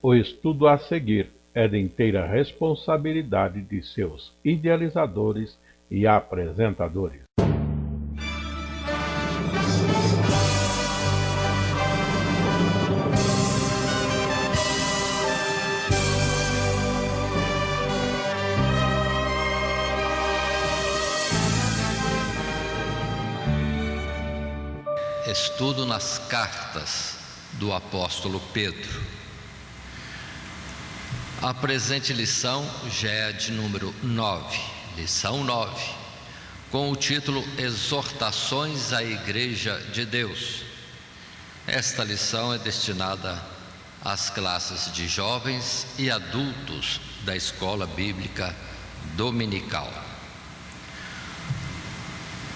O estudo a seguir é de inteira responsabilidade de seus idealizadores e apresentadores. Estudo nas cartas do apóstolo Pedro. A presente lição já é de número 9, lição 9, com o título Exortações à Igreja de Deus. Esta lição é destinada às classes de jovens e adultos da Escola Bíblica Dominical.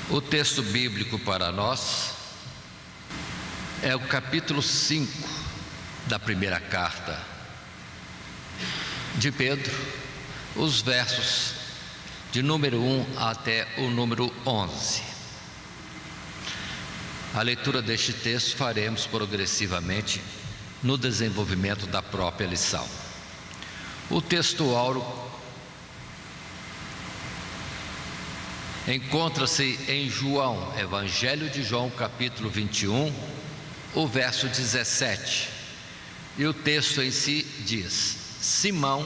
O texto bíblico para nós é o capítulo 5 da primeira carta de Pedro, os versos de número 1 até o número 11. A leitura deste texto faremos progressivamente no desenvolvimento da própria lição. O texto áureo encontra-se em João, Evangelho de João, capítulo 21, o verso 17, e o texto em si diz: Simão,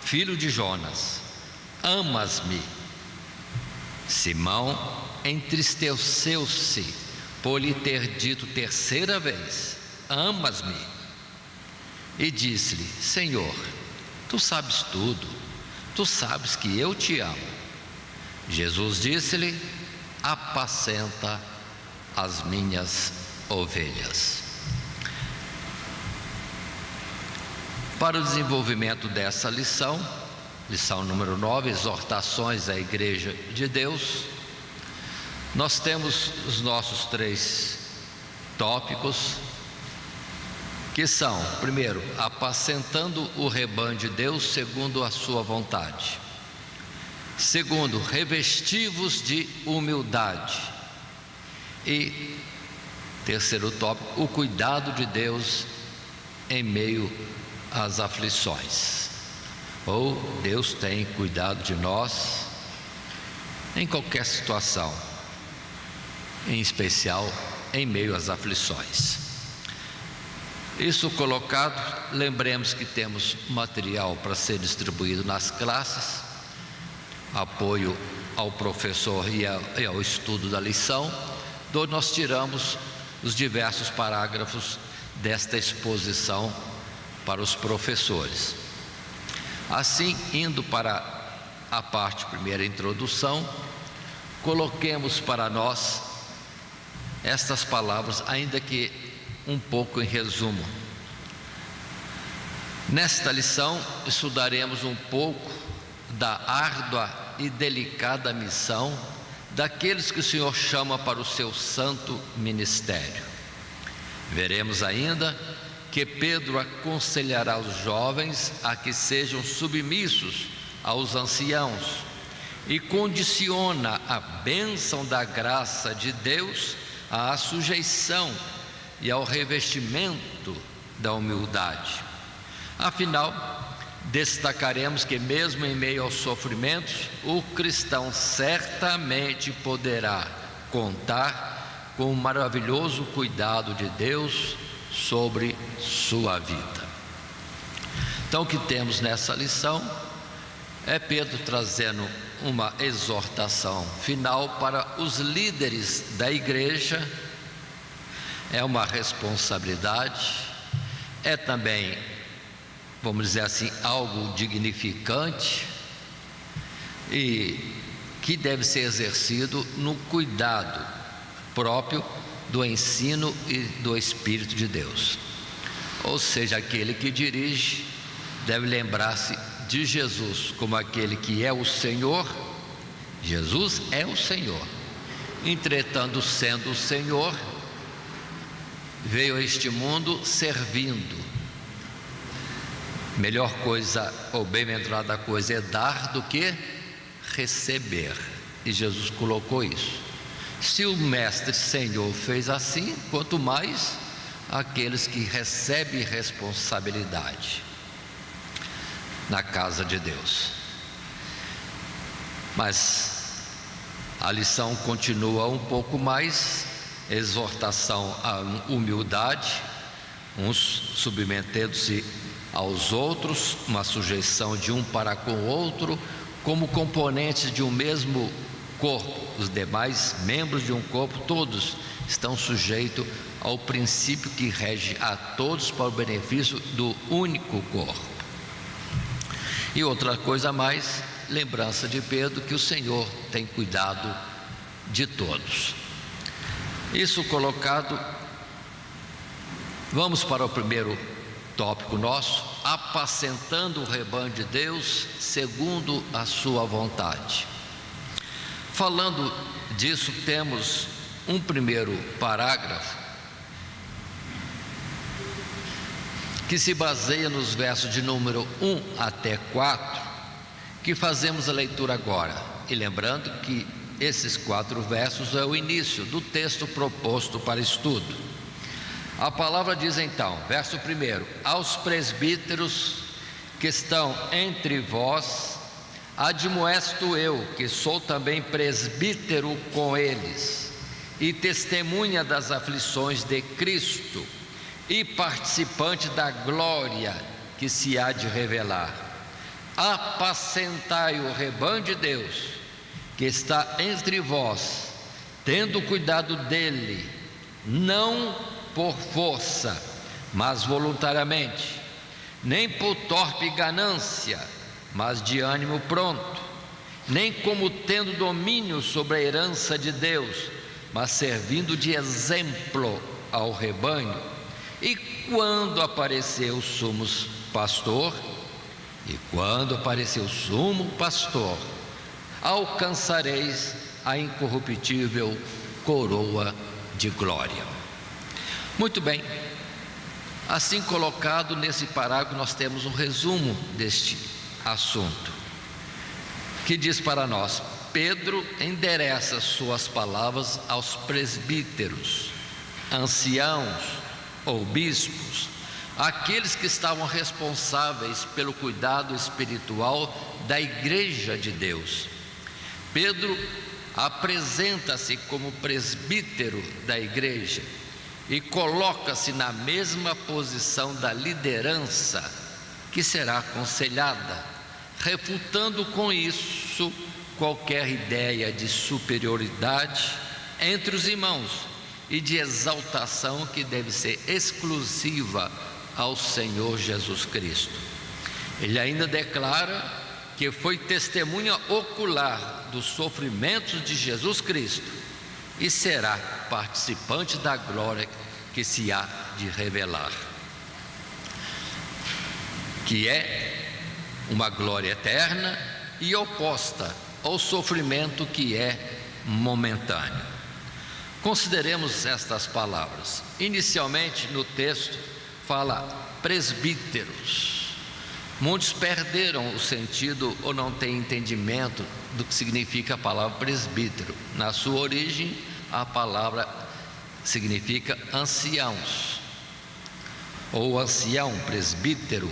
filho de Jonas, amas-me? Simão entristeceu-se por lhe ter dito terceira vez: amas-me? E disse-lhe: Senhor, tu sabes tudo, tu sabes que eu te amo. Jesus disse-lhe: apacenta as minhas ovelhas. Para o desenvolvimento dessa lição, lição número 9, exortações à Igreja de Deus, nós temos os nossos 3 tópicos, que são: primeiro, apacentando o rebanho de Deus segundo a sua vontade; segundo, revesti-vos de humildade; e terceiro tópico, o cuidado de Deus em meio às aflições. Ou Deus tem cuidado de nós em qualquer situação, em especial em meio às aflições. Isso colocado, lembremos que temos material para ser distribuído nas classes, apoio ao professor e ao estudo da lição, onde nós tiramos os diversos parágrafos desta exposição para os professores. Assim, indo para a parte primeira, introdução, coloquemos para nós estas palavras, ainda que um pouco em resumo. Nesta lição, estudaremos um pouco da árdua e delicada missão daqueles que o Senhor chama para o seu santo ministério. Veremos ainda que Pedro aconselhará os jovens a que sejam submissos aos anciãos e condiciona a bênção da graça de Deus à sujeição e ao revestimento da humildade. Afinal, destacaremos que mesmo em meio aos sofrimentos, o cristão certamente poderá contar com o maravilhoso cuidado de Deus sobre sua vida. Então, o que temos nessa lição é Pedro trazendo uma exortação final para os líderes da igreja. É uma responsabilidade, é também, vamos dizer assim, algo dignificante e que deve ser exercido no cuidado próprio do ensino e do Espírito de Deus. Ou seja, aquele que dirige deve lembrar-se de Jesus como aquele que é o Senhor. Jesus é o Senhor. Entretanto, sendo o Senhor, veio a este mundo servindo. Melhor coisa, ou bem-aventurada coisa, é dar do que receber. E Jesus colocou isso. Se o Mestre Senhor fez assim, quanto mais aqueles que recebem responsabilidade. na casa de Deus. Mas a lição continua um pouco mais, exortação à humildade, uns submetendo-se aos outros, uma sujeição de um para com o outro, como componentes de um mesmo corpo. Os demais membros de um corpo, todos estão sujeitos ao princípio que rege a todos para o benefício do único corpo. E outra coisa a mais, lembrança de Pedro, que o Senhor tem cuidado de todos. Isso colocado, vamos para o primeiro tópico nosso: apacentando o rebanho de Deus segundo a sua vontade. Falando disso, temos um primeiro parágrafo que se baseia nos versos de número 1 até 4, que fazemos a leitura agora. E lembrando que esses 4 versos é o início do texto proposto para estudo. A palavra diz então, verso 1: aos presbíteros que estão entre vós, admoesto eu, que sou também presbítero com eles, e testemunha das aflições de Cristo, e participante da glória que se há de revelar. Apacentai o rebanho de Deus, que está entre vós, tendo cuidado dele, não por força, mas voluntariamente, nem por torpe ganância, mas de ânimo pronto, nem como tendo domínio sobre a herança de Deus, mas servindo de exemplo ao rebanho. E quando aparecer o sumo pastor, alcançareis a incorruptível coroa de glória. Muito bem, assim colocado nesse parágrafo, nós temos um resumo deste assunto, que diz para nós: Pedro endereça suas palavras aos presbíteros, anciãos ou bispos, aqueles que estavam responsáveis pelo cuidado espiritual da igreja de Deus. Pedro apresenta-se como presbítero da igreja e coloca-se na mesma posição da liderança que será aconselhada, refutando com isso qualquer ideia de superioridade entre os irmãos e de exaltação que deve ser exclusiva ao Senhor Jesus Cristo. Ele ainda declara que foi testemunha ocular dos sofrimentos de Jesus Cristo e será participante da glória que se há de revelar, que é uma glória eterna e oposta ao sofrimento que é momentâneo. Consideremos estas palavras. Inicialmente no texto fala presbíteros. Muitos perderam o sentido ou não têm entendimento do que significa a palavra presbítero. Na sua origem, a palavra significa anciãos, ou ancião, presbítero,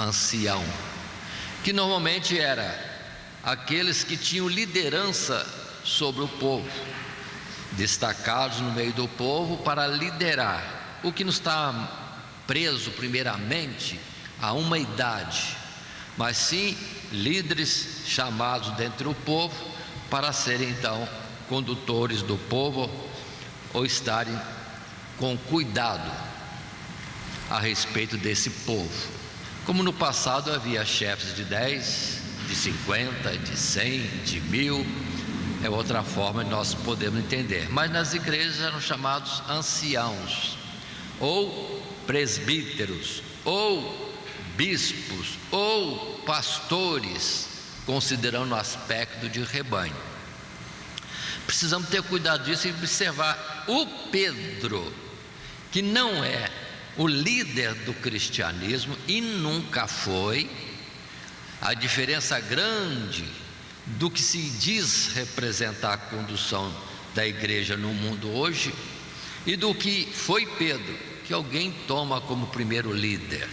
ancião, que normalmente era aqueles que tinham liderança sobre o povo, destacados no meio do povo para liderar, o que não está preso primeiramente a uma idade, mas sim líderes chamados dentre o povo para serem então condutores do povo ou estarem com cuidado a respeito desse povo. Como no passado havia chefes de 10, de 50, de 100, de 1000, é outra forma de nós podemos entender. Mas nas igrejas eram chamados anciãos, ou presbíteros, ou bispos, ou pastores, considerando o aspecto de rebanho. Precisamos ter cuidado disso e observar o Pedro, que não é o líder do cristianismo e nunca foi. A diferença grande do que se diz representar a condução da igreja no mundo hoje e do que foi Pedro, que alguém toma como primeiro líder,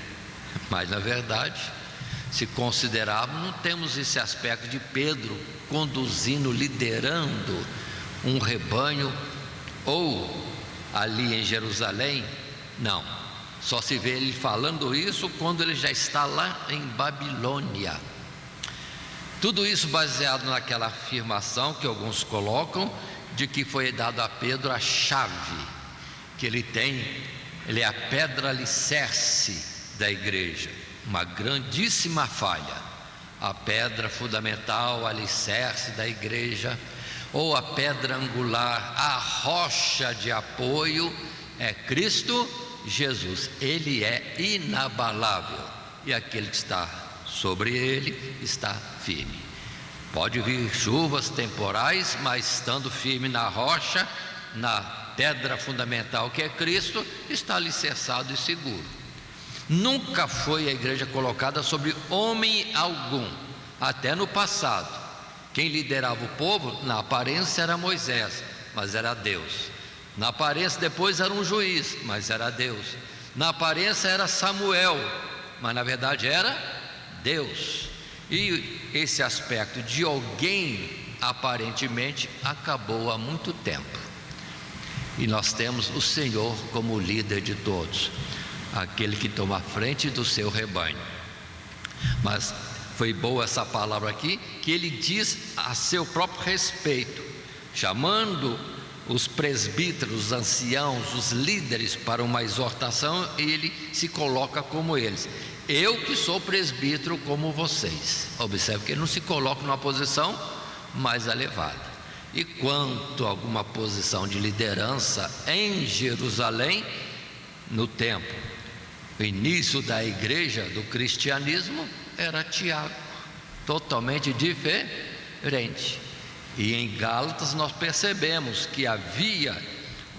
mas na verdade Se considerarmos, não temos esse aspecto de Pedro conduzindo, liderando um rebanho, ou ali em Jerusalém, não. Só se vê ele falando isso quando ele já está lá em Babilônia. Tudo isso baseado naquela afirmação que alguns colocam, de que foi dado a Pedro a chave que ele é a pedra alicerce da igreja. Uma grandíssima falha. A pedra fundamental, alicerce da igreja, ou a pedra angular, a rocha de apoio, é Cristo Jesus. Ele é inabalável, e aquele que está sobre ele está firme. Pode vir chuvas temporais, mas estando firme na rocha, na pedra fundamental que é Cristo, está alicerçado e seguro. Nunca foi a igreja colocada sobre homem algum, até no passado. Quem liderava o povo, na aparência era Moisés, mas era Deus. Na aparência depois era um juiz, mas era Deus. Na aparência era Samuel, mas na verdade era Deus. E esse aspecto de alguém aparentemente acabou há muito tempo. E nós temos o Senhor como líder de todos, aquele que toma a frente do seu rebanho. Mas foi boa essa palavra aqui, que ele diz a seu próprio respeito, chamando os presbíteros, os anciãos, os líderes para uma exortação, e ele se coloca como eles. Eu que sou presbítero como vocês. Observe que ele não se coloca numa posição mais elevada. E quanto a alguma posição de liderança em Jerusalém, no tempo, o início da igreja, do cristianismo, era Tiago, totalmente diferente. E em Gálatas nós percebemos que havia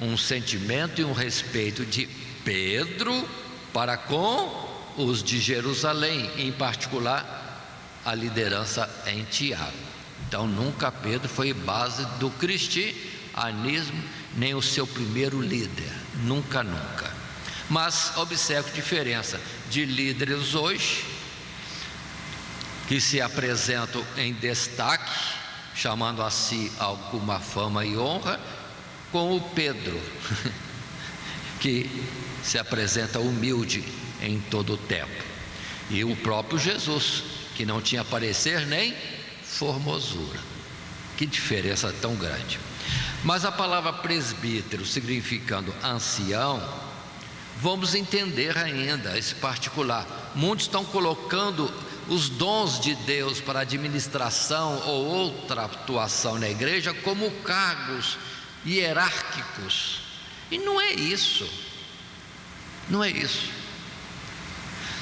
um sentimento e um respeito de Pedro para com os de Jerusalém, em particular a liderança em Tiago. Então nunca Pedro foi base do cristianismo, nem o seu primeiro líder, nunca. Mas observe a diferença de líderes hoje, que se apresentam em destaque, chamando a si alguma fama e honra, com o Pedro, que se apresenta humilde em todo o tempo, e o próprio Jesus, que não tinha parecer nem formosura. Que diferença tão grande. Mas a palavra presbítero, significando ancião, vamos entender ainda esse particular. Muitos estão colocando os dons de Deus para administração ou outra atuação na igreja como cargos hierárquicos, e não é isso.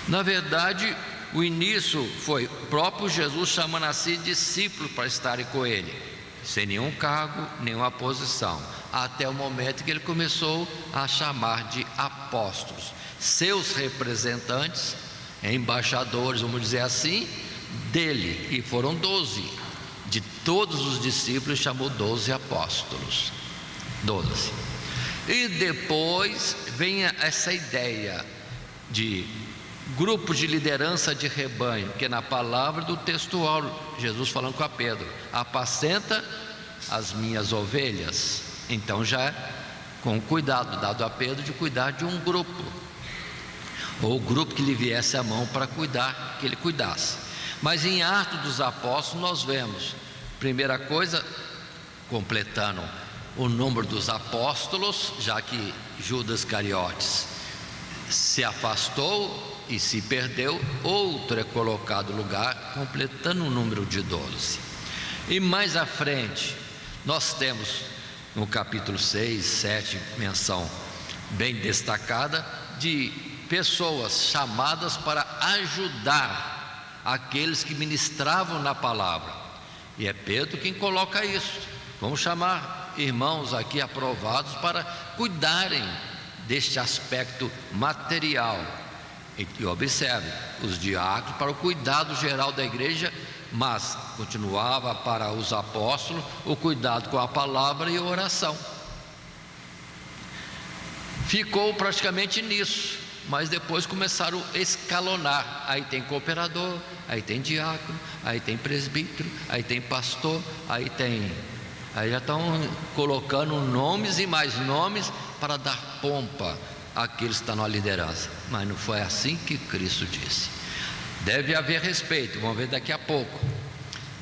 Na verdade, o início foi o próprio Jesus chamando a si discípulos para estarem com ele, sem nenhum cargo, nenhuma posição, até o momento que ele começou a chamar de apóstolos, seus representantes, embaixadores, vamos dizer assim, dele, e foram 12. De todos os discípulos chamou 12 apóstolos, 12. E depois vem essa ideia de grupo de liderança de rebanho, que na palavra do textual, Jesus falando com a Pedro: apacenta as minhas ovelhas. Então já com cuidado, dado a Pedro de cuidar de um grupo, ou o grupo que lhe viesse à mão para cuidar, que ele cuidasse. Mas em Atos dos Apóstolos nós vemos, primeira coisa, completando o número dos apóstolos, já que Judas Iscariotes se afastou e se perdeu, outro é colocado no lugar, completando o número de 12. E mais à frente nós temos no capítulo 6, 7, menção bem destacada de pessoas chamadas para ajudar aqueles que ministravam na palavra, e é Pedro quem coloca isso. Vamos chamar irmãos aqui aprovados para cuidarem deste aspecto material. E observe, os diáconos para o cuidado geral da igreja, mas continuava para os apóstolos o cuidado com a palavra e a oração. Ficou praticamente nisso. mas depois começaram a escalonar. Aí tem cooperador, aí tem diácono, aí tem presbítero, aí tem pastor, aí já estão colocando nomes e mais nomes para dar pompa àqueles que estão na liderança. Mas não foi assim que Cristo disse. Deve haver respeito, vamos ver daqui a pouco,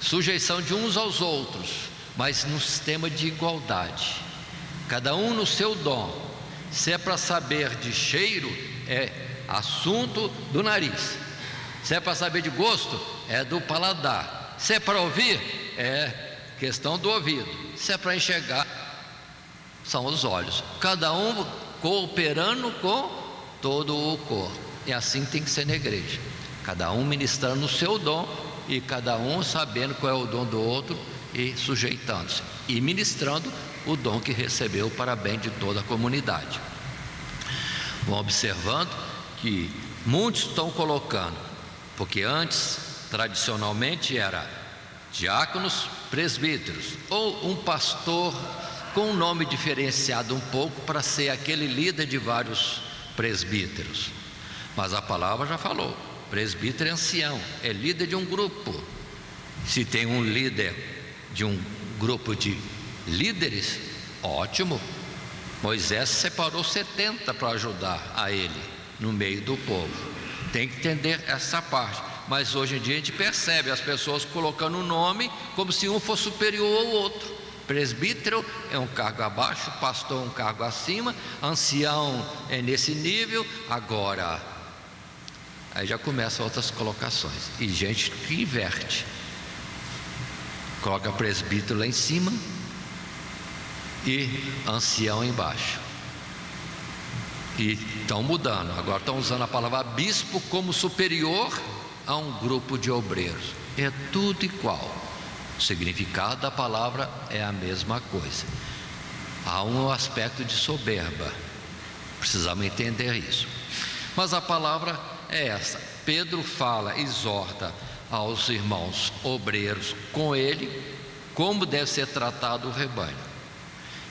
sujeição de uns aos outros, mas num sistema de igualdade, cada um no seu dom. Se é para saber de cheiro, é assunto do nariz. Se é para saber de gosto, é do paladar. Se é para ouvir, é questão do ouvido. Se é para enxergar, são os olhos. Cada um cooperando com todo o corpo. E assim tem que ser na igreja. Cada um ministrando o seu dom e cada um sabendo qual é o dom do outro e sujeitando-se. E ministrando o dom que recebeu para bem de toda a comunidade. Vão observando que muitos estão colocando, porque antes, tradicionalmente, era diáconos, presbíteros, ou um pastor com um nome diferenciado um pouco para ser aquele líder de vários presbíteros. Mas a palavra já falou, presbítero é ancião, é líder de um grupo. Se tem um líder de um grupo de líderes, ótimo. Moisés separou 70 para ajudar a ele no meio do povo. Tem que entender essa parte. Mas hoje em dia a gente percebe as pessoas colocando o nome como se um fosse superior ao outro. Presbítero é um cargo abaixo, pastor é um cargo acima, ancião é nesse nível. Agora, aí já começam outras colocações. E gente que inverte, coloca presbítero lá em cima e ancião embaixo. E estão mudando, agora estão usando a palavra bispo como superior a um grupo de obreiros. É tudo igual, o significado da palavra é a mesma coisa. Há um aspecto de soberba, precisamos entender isso. Mas a palavra é essa. Pedro fala, exorta aos irmãos obreiros com ele como deve ser tratado o rebanho.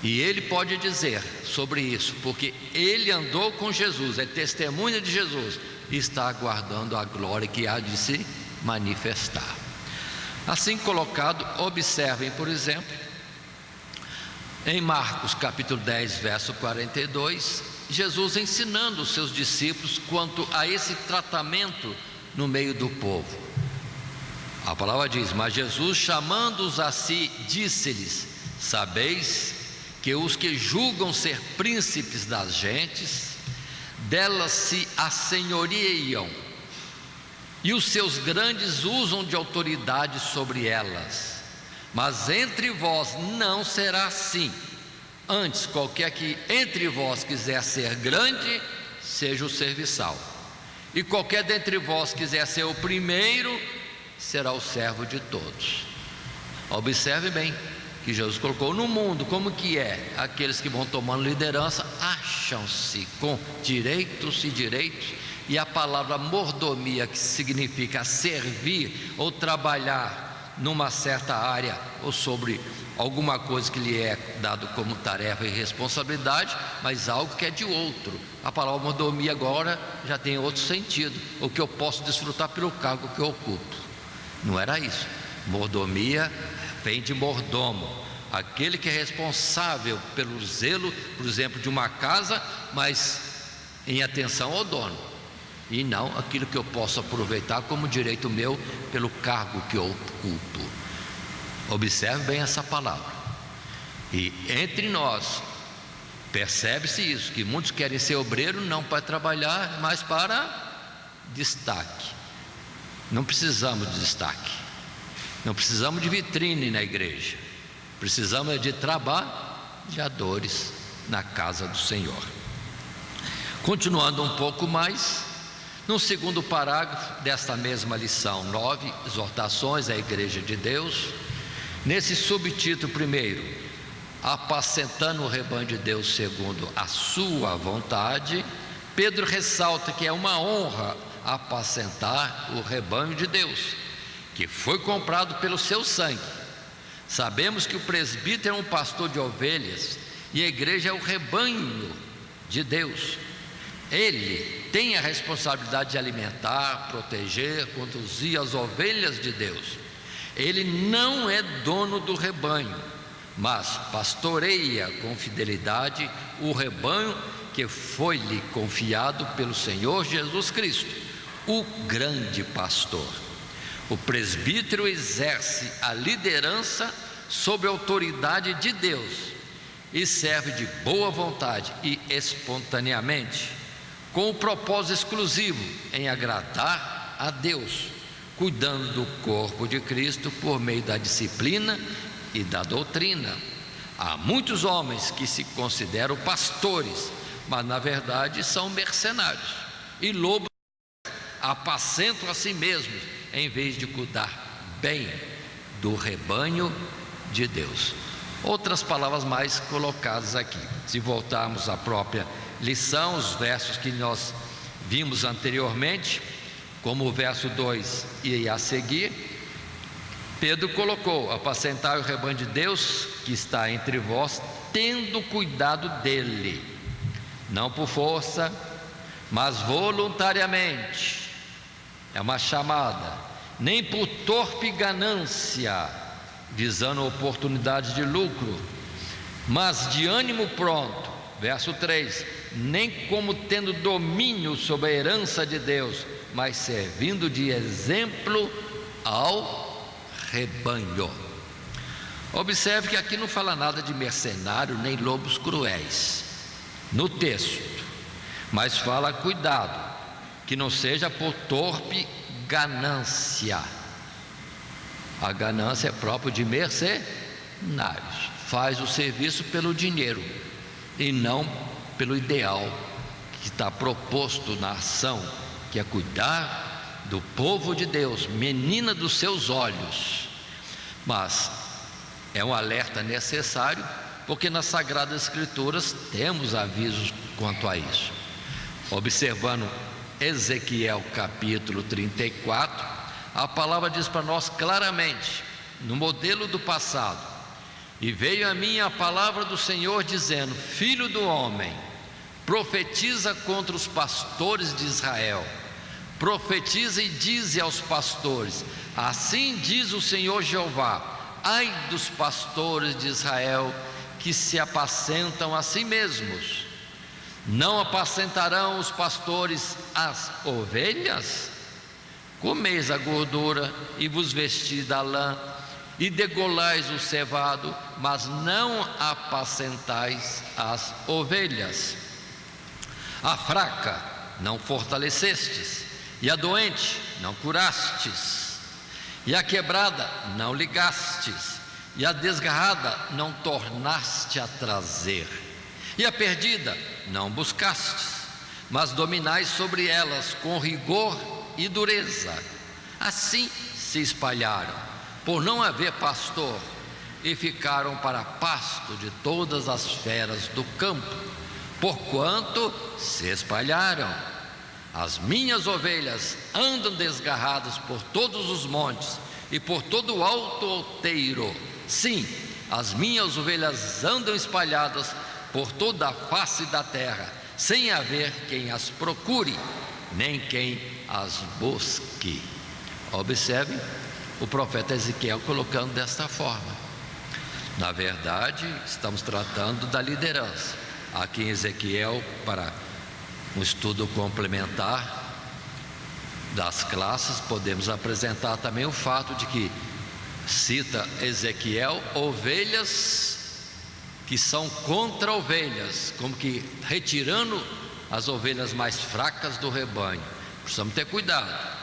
E ele pode dizer sobre isso, porque ele andou com Jesus, é testemunha de Jesus, e está aguardando a glória que há de se manifestar. Assim colocado, observem, por exemplo, em Marcos capítulo 10, verso 42, Jesus ensinando os seus discípulos quanto a esse tratamento no meio do povo. A palavra diz: mas Jesus, chamando-os a si, disse-lhes: sabeis que os que julgam ser príncipes das gentes, delas se assenhoriam, e os seus grandes usam de autoridade sobre elas. Mas entre vós não será assim. Antes, qualquer que entre vós quiser ser grande, seja o serviçal. E qualquer dentre vós quiser ser o primeiro, será o servo de todos. Observe bem que Jesus colocou no mundo como que é. Aqueles que vão tomando liderança acham-se com direitos, e a palavra mordomia, que significa servir ou trabalhar numa certa área ou sobre alguma coisa que lhe é dado como tarefa e responsabilidade, mas algo que é de outro. A palavra mordomia agora já tem outro sentido, o que eu posso desfrutar pelo cargo que eu ocupo. Não era isso. Mordomia vem de mordomo, aquele que é responsável pelo zelo, por exemplo, de uma casa, mas em atenção ao dono, e não aquilo que eu posso aproveitar como direito meu pelo cargo que eu ocupo. Observe bem essa palavra. E entre nós percebe-se isso, que muitos querem ser obreiro não para trabalhar, mas para destaque. Não precisamos de destaque, não precisamos de vitrine na igreja, precisamos de trabalhadores na casa do Senhor. Continuando um pouco mais, no segundo parágrafo desta mesma lição 9, exortações à igreja de Deus, nesse subtítulo primeiro, apacentando o rebanho de Deus segundo a sua vontade, Pedro ressalta que é uma honra apacentar o rebanho de Deus, que foi comprado pelo seu sangue. Sabemos que o presbítero é um pastor de ovelhas e a igreja é o rebanho de Deus. Ele tem a responsabilidade de alimentar, proteger, conduzir as ovelhas de Deus. Ele não é dono do rebanho, mas pastoreia com fidelidade o rebanho que foi-lhe confiado pelo Senhor Jesus Cristo, o grande pastor. O presbítero exerce a liderança sob a autoridade de Deus e serve de boa vontade e espontaneamente, com o propósito exclusivo em agradar a Deus, cuidando do corpo de Cristo por meio da disciplina e da doutrina. Há muitos homens que se consideram pastores, mas na verdade são mercenários e lobos, apacentam a si mesmos em vez de cuidar bem do rebanho de Deus. Outras palavras mais colocadas aqui. Se voltarmos à própria lição, os versos que nós vimos anteriormente, como o verso 2 e a seguir, Pedro colocou: apacentai o rebanho de Deus que está entre vós, tendo cuidado dele, não por força, mas voluntariamente. É uma chamada, nem por torpe ganância, visando oportunidades de lucro, mas de ânimo pronto. Verso 3: nem como tendo domínio sobre a herança de Deus, mas servindo de exemplo ao rebanho. Observe que aqui não fala nada de mercenário nem lobos cruéis no texto, mas fala cuidado, que não seja por torpe ganância. A ganância é própria de mercenários, faz o serviço pelo dinheiro e não pelo ideal que está proposto na ação, que é cuidar do povo de Deus, menina dos seus olhos. Mas é um alerta necessário, porque nas Sagradas Escrituras temos avisos quanto a isso. Observando Ezequiel capítulo 34, a palavra diz para nós claramente, no modelo do passado: e veio a mim a palavra do Senhor dizendo: filho do homem, profetiza contra os pastores de Israel, profetiza e dize aos pastores: assim diz o Senhor Jeová, ai dos pastores de Israel que se apacentam a si mesmos. Não apacentarão os pastores as ovelhas? Comeis a gordura e vos vestis da lã e degolais o cevado, mas não apacentais as ovelhas. A fraca não fortalecestes, e a doente não curastes, e a quebrada não ligastes, e a desgarrada não tornaste a trazer, e a perdida não buscastes, mas dominais sobre elas com rigor e dureza. Assim se espalharam, por não haver pastor, e ficaram para pasto de todas as feras do campo, porquanto se espalharam. As minhas ovelhas andam desgarradas por todos os montes e por todo o alto outeiro. Sim, as minhas ovelhas andam espalhadas por toda a face da terra, sem haver quem as procure, nem quem as busque. Observe o profeta Ezequiel colocando desta forma. Na verdade, estamos tratando da liderança. Aqui em Ezequiel, para um estudo complementar das classes, podemos apresentar também o fato de que cita Ezequiel ovelhas que são contra ovelhas, como que retirando as ovelhas mais fracas do rebanho. Precisamos ter cuidado.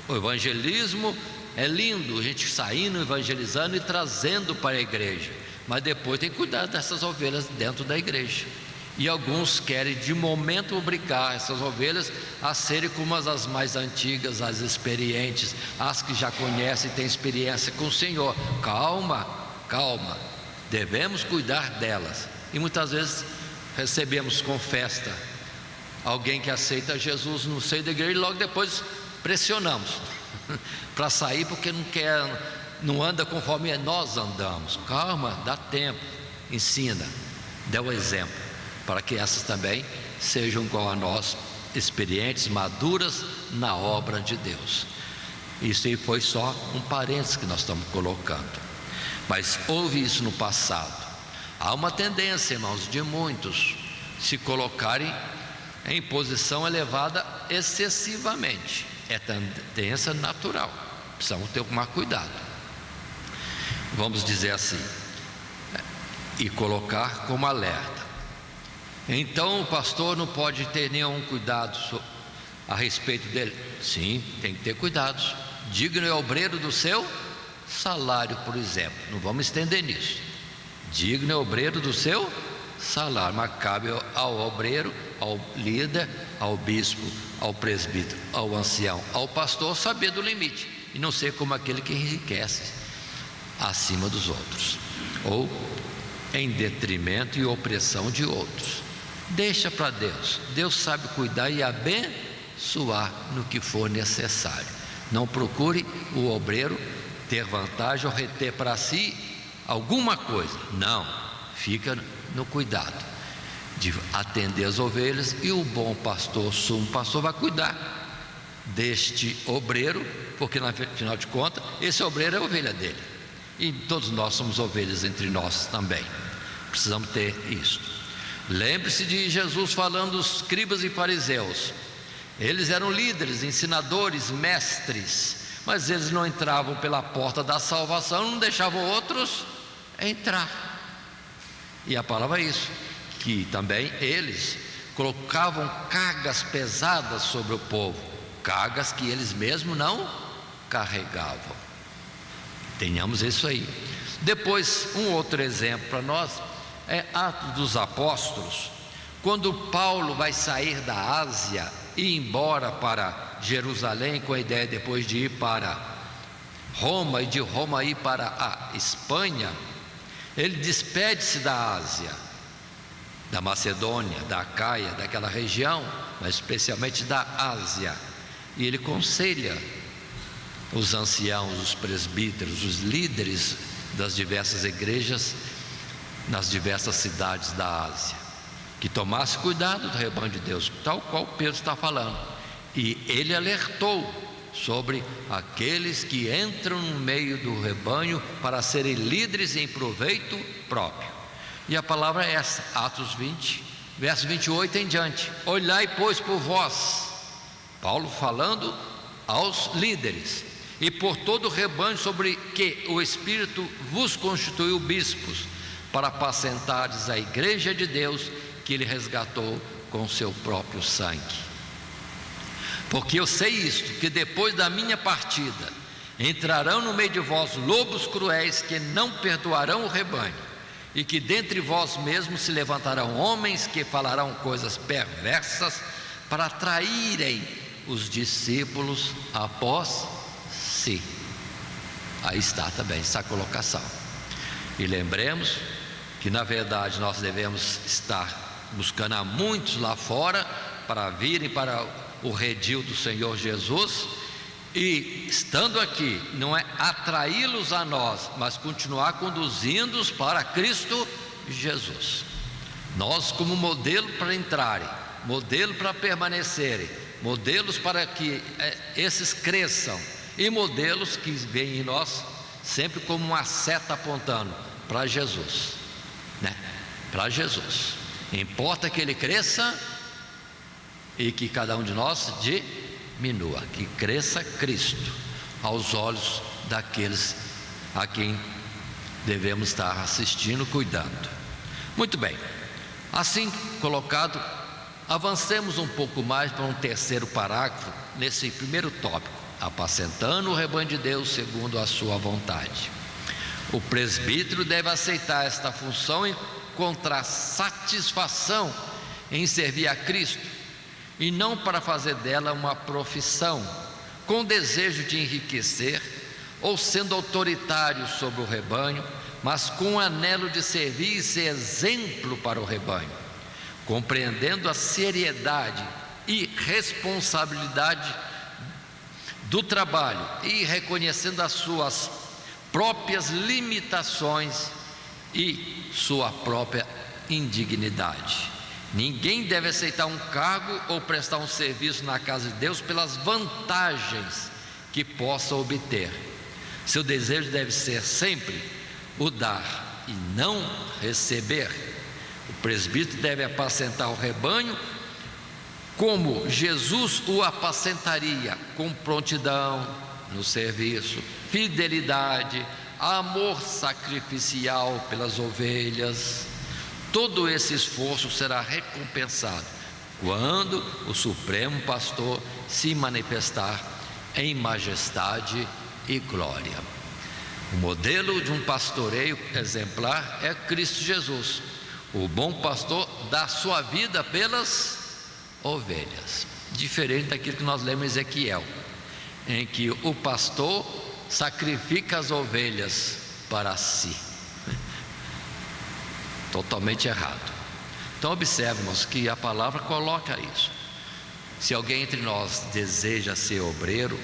O evangelismo é lindo, a gente saindo, evangelizando e trazendo para a igreja, mas depois tem que cuidar dessas ovelhas dentro da igreja. E alguns querem de momento obrigar essas ovelhas a serem como as mais antigas, as experientes, as que já conhecem e têm experiência com o Senhor. Calma, calma, devemos cuidar delas. E muitas vezes recebemos com festa alguém que aceita Jesus no seio da igreja e logo depois pressionamos para sair porque não quer, não anda conforme nós andamos. Calma, dá tempo, ensina, dê o exemplo, para que essas também sejam igual a nós experientes, maduras na obra de Deus. Isso aí foi só um parênteses que nós estamos colocando, mas houve isso no passado. Há uma tendência, irmãos, de muitos se colocarem em posição elevada excessivamente. É tendência natural, precisamos ter mais cuidado, vamos dizer assim, e colocar como alerta. Então o pastor não pode ter nenhum cuidado a respeito dele? Sim, tem que ter cuidados. Digno é o obreiro do seu salário, por exemplo. Não vamos estender nisso. Digno é o obreiro do seu salário, mas cabe ao obreiro, ao líder, ao bispo, ao presbítero, ao ancião, ao pastor saber do limite e não ser como aquele que enriquece acima dos outros ou em detrimento e opressão de outros. Deixa para Deus. Deus sabe cuidar e abençoar no que for necessário. Não procure o obreiro ter vantagem ou reter para si alguma coisa. Não, fica no cuidado de atender as ovelhas, e o bom pastor, sumo pastor, vai cuidar deste obreiro, porque na final de contas esse obreiro é a ovelha dele, e todos nós somos ovelhas entre nós também. Precisamos ter isso. Lembre-se de Jesus falando dos escribas e fariseus. Eles eram líderes, ensinadores, mestres, mas eles não entravam pela porta da salvação, não deixavam outros entrar. E a palavra é isso, que também eles colocavam cargas pesadas sobre o povo, cargas que eles mesmos não carregavam. Tenhamos isso aí. Depois, um outro exemplo para nós é Atos dos Apóstolos, quando Paulo vai sair da Ásia e ir embora para Jerusalém, com a ideia depois de ir para Roma e de Roma ir para a Espanha. Ele despede-se da Ásia, da Macedônia, da Acaia, daquela região, mas especialmente da Ásia, e ele aconselha os anciãos, os presbíteros, os líderes das diversas igrejas nas diversas cidades da Ásia, que tomasse cuidado do rebanho de Deus, tal qual Pedro está falando. E ele alertou sobre aqueles que entram no meio do rebanho para serem líderes em proveito próprio. E a palavra é essa, Atos 20, verso 28 em diante. Olhai, pois, por vós, Paulo falando aos líderes, e por todo o rebanho sobre que o Espírito vos constituiu bispos, para apacentares a igreja de Deus, que ele resgatou com seu próprio sangue. Porque eu sei isto, que depois da minha partida entrarão no meio de vós lobos cruéis, que não perdoarão o rebanho, e que dentre vós mesmos se levantarão homens que falarão coisas perversas para atraírem os discípulos após si. Aí está também essa colocação. E lembremos que na verdade nós devemos estar buscando a muitos lá fora para virem para o redil do Senhor Jesus, e estando aqui não é atraí-los a nós, mas continuar conduzindo-os para Cristo Jesus. Nós como modelo para entrarem, modelo para permanecerem, modelos para que esses cresçam, e modelos que veem em nós sempre como uma seta apontando para Jesus, né? Para Jesus. Importa que ele cresça e que cada um de nós diminua, que cresça Cristo aos olhos daqueles a quem devemos estar assistindo, cuidando. Muito bem, assim colocado, avancemos um pouco mais para um terceiro parágrafo nesse primeiro tópico: apacentando o rebanho de Deus segundo a sua vontade. O presbítero deve aceitar esta função e encontrar satisfação em servir a Cristo, e não para fazer dela uma profissão, com desejo de enriquecer ou sendo autoritário sobre o rebanho, mas com o anelo de servir e ser exemplo para o rebanho, compreendendo a seriedade e responsabilidade do trabalho e reconhecendo as suas próprias limitações e sua própria indignidade. Ninguém deve aceitar um cargo ou prestar um serviço na casa de Deus pelas vantagens que possa obter. Seu desejo deve ser sempre o dar e não receber. O presbítero deve apacentar o rebanho como Jesus o apacentaria, com prontidão no serviço, fidelidade, amor sacrificial pelas ovelhas. Todo esse esforço será recompensado quando o Supremo Pastor se manifestar em majestade e glória. O modelo de um pastoreio exemplar é Cristo Jesus. O bom pastor dá sua vida pelas ovelhas, diferente daquilo que nós lemos em Ezequiel, em que o pastor sacrifica as ovelhas para si. Totalmente errado. Então observemos que a palavra coloca isso. Se alguém entre nós deseja ser obreiro,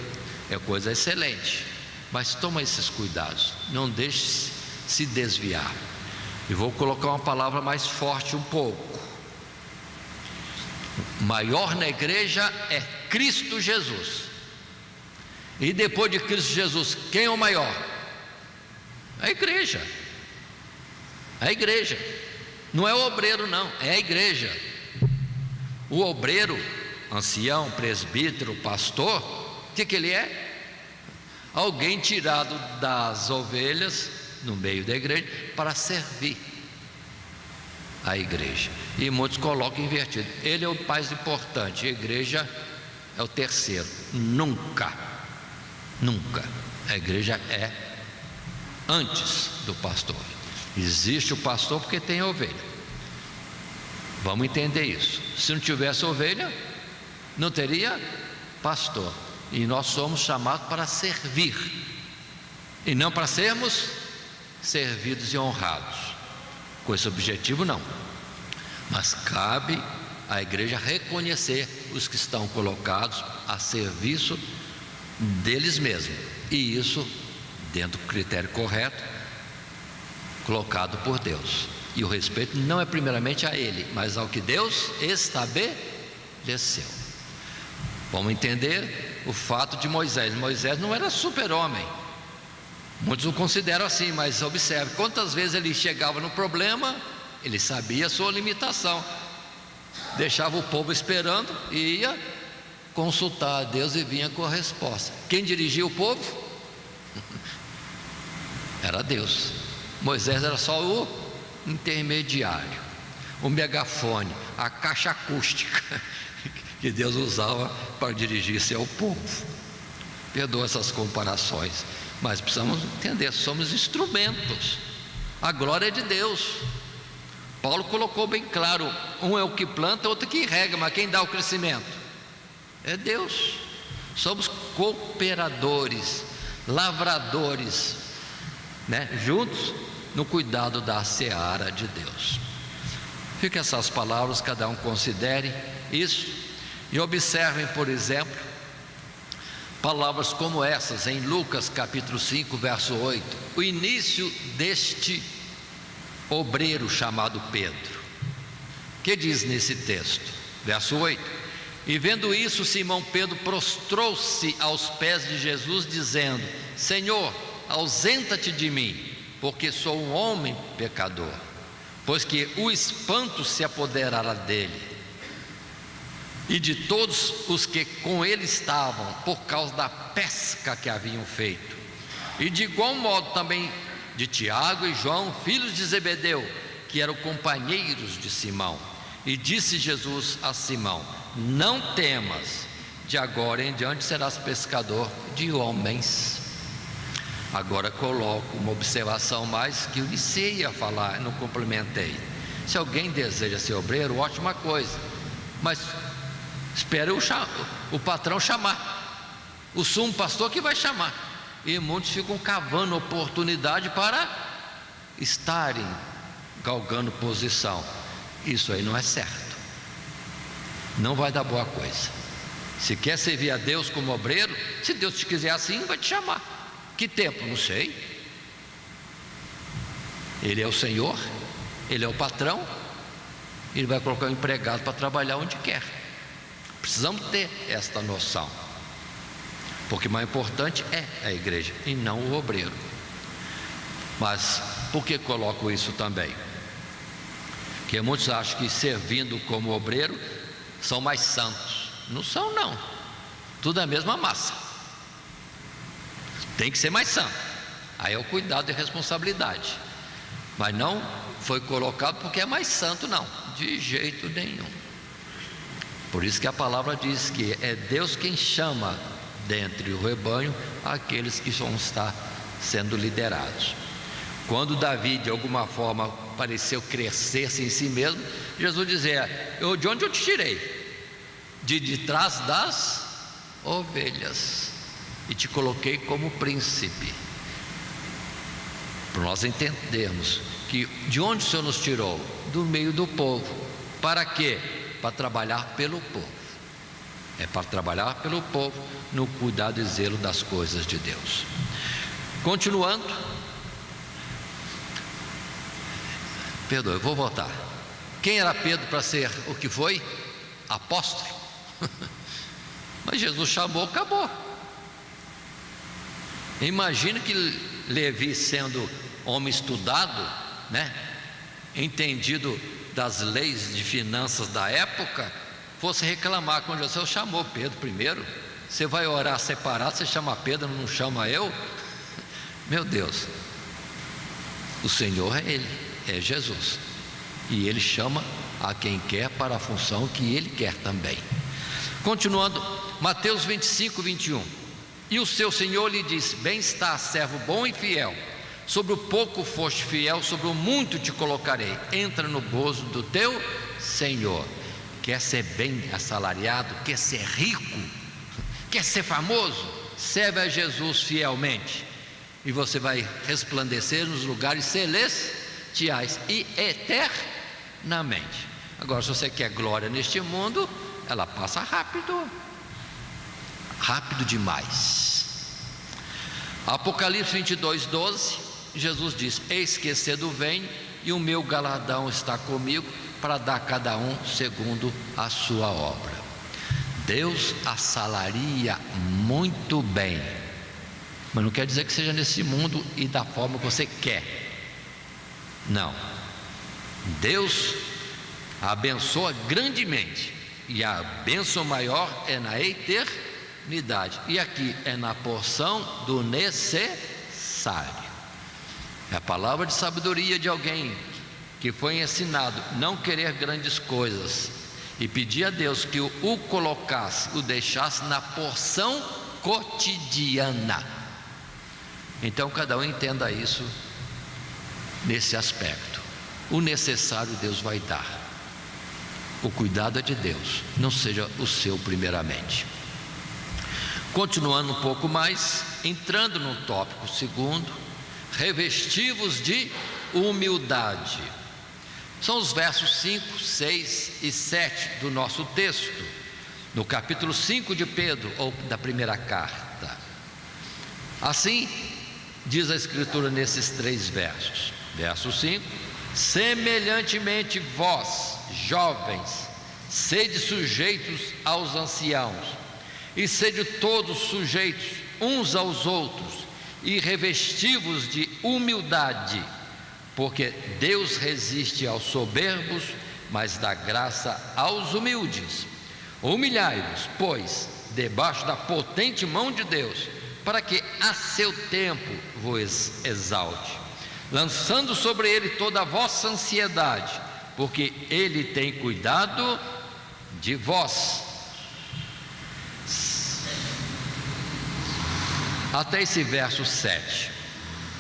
é coisa excelente, mas toma esses cuidados, não deixe se desviar. E vou colocar uma palavra mais forte um pouco. O maior na igreja é Cristo Jesus. E depois de Cristo Jesus, quem é o maior? A igreja. A igreja. Não é o obreiro, não, é a igreja. O obreiro, ancião, presbítero, pastor, o que ele é? Alguém tirado das ovelhas no meio da igreja para servir a igreja. E muitos colocam invertido. Ele é o mais importante, a igreja é o terceiro. Nunca a igreja é antes do pastor. Existe o pastor porque tem ovelha. Vamos entender isso. Se não tivesse ovelha, não teria pastor. E nós somos chamados para servir, e não para sermos servidos e honrados. Com esse objetivo, não. Mas cabe à igreja reconhecer os que estão colocados a serviço deles mesmos, e isso dentro do critério correto colocado por Deus. E o respeito não é primeiramente a ele, mas ao que Deus estabeleceu. Vamos entender o fato de Moisés. Moisés não era super-homem, muitos o consideram assim, mas observe quantas vezes ele chegava no problema, ele sabia a sua limitação, deixava o povo esperando e ia consultar a Deus e vinha com a resposta. Quem dirigia o povo? Era Deus. Moisés era só o intermediário, o megafone, a caixa acústica que Deus usava para dirigir-se ao povo. Perdoa essas comparações, mas precisamos entender, somos instrumentos. A glória é de Deus. Paulo colocou bem claro, um é o que planta, outro que rega, mas quem dá o crescimento é Deus. Somos cooperadores, lavradores, juntos no cuidado da seara de Deus. Fiquem essas palavras, cada um considere isso e observem, por exemplo, palavras como essas em Lucas capítulo 5, verso 8, o início deste obreiro chamado Pedro. Que diz nesse texto? Verso 8: e vendo isso, Simão Pedro prostrou-se aos pés de Jesus, dizendo: Senhor, ausenta-te de mim, porque sou um homem pecador. Pois que o espanto se apoderara dele e de todos os que com ele estavam, por causa da pesca que haviam feito. E de igual modo também de Tiago e João, filhos de Zebedeu, que eram companheiros de Simão. E disse Jesus a Simão: não temas, de agora em diante serás pescador de homens. Agora coloco uma observação mais que eu iniciei a falar, não complementei. Se alguém deseja ser obreiro, ótima coisa, mas espere o patrão chamar, o sumo pastor que vai chamar. E muitos ficam cavando oportunidade para estarem galgando posição. Isso aí não é certo, não vai dar boa coisa. Se quer servir a Deus como obreiro, se Deus te quiser assim, vai te chamar. Que tempo? Não sei. Ele é o Senhor, Ele é o patrão, Ele vai colocar um empregado para trabalhar onde quer. Precisamos ter esta noção, porque o mais importante é a igreja e não o obreiro. Mas por que coloco isso também? Porque muitos acham que servindo como obreiro são mais santos. Não são, não. Tudo é a mesma massa. Tem que ser mais santo. Aí é o cuidado e responsabilidade. Mas não foi colocado porque é mais santo, não. De jeito nenhum. Por isso que a palavra diz que é Deus quem chama dentre o rebanho aqueles que vão estar sendo liderados. Quando Davi de alguma forma pareceu crescer-se em si mesmo, Jesus dizia: de onde eu te tirei? De trás das ovelhas, e te coloquei como príncipe. Para nós entendermos que de onde o Senhor nos tirou? Do meio do povo. Para quê? Para trabalhar pelo povo. É para trabalhar pelo povo no cuidado e zelo das coisas de Deus. Continuando, perdoe, eu vou voltar. Quem era Pedro para ser o que foi? Apóstolo. Mas Jesus chamou, acabou. Imagine que Levi, sendo homem estudado, né, entendido das leis de finanças da época, fosse reclamar com Jesus. Chamou Pedro primeiro. Você vai orar separado, você chama Pedro, não chama eu? Meu Deus, o Senhor é Ele, é Jesus, e Ele chama a quem quer para a função que Ele quer também. Continuando, Mateus 25, 21. E o seu Senhor lhe disse: bem está, servo bom e fiel, sobre o pouco foste fiel, sobre o muito te colocarei, entra no gozo do teu Senhor. Quer ser bem assalariado? Quer ser rico? Quer ser famoso? Serve a Jesus fielmente, e você vai resplandecer nos lugares celestiais e eternamente. Agora, se você quer glória neste mundo, ela passa rápido, rápido demais. Apocalipse 22, 12, Jesus diz: eis que cedo venho, e o meu galardão está comigo, para dar a cada um segundo a sua obra. Deus assalaria muito bem, mas não quer dizer que seja nesse mundo e da forma que você quer. Não. Deus abençoa grandemente, e a bênção maior é na eternidade, e aqui é na porção do necessário. É a palavra de sabedoria de alguém que foi ensinado não querer grandes coisas e pedir a Deus que o colocasse, o deixasse na porção cotidiana. Então cada um entenda isso nesse aspecto. O necessário Deus vai dar, o cuidado é de Deus, não seja o seu primeiramente. Continuando um pouco mais, entrando no tópico segundo, revestivos de humildade. São os versos 5, 6 e 7 do nosso texto, no capítulo 5 de Pedro, ou da primeira carta. Assim diz a Escritura nesses 3 versos. Verso 5: semelhantemente vós, jovens, sede sujeitos aos anciãos, e sede todos sujeitos uns aos outros, e revestivos de humildade, porque Deus resiste aos soberbos, mas dá graça aos humildes. Humilhai-vos, pois, debaixo da potente mão de Deus, para que a seu tempo vos exalte, lançando sobre ele toda a vossa ansiedade, porque ele tem cuidado de vós. Até esse verso 7,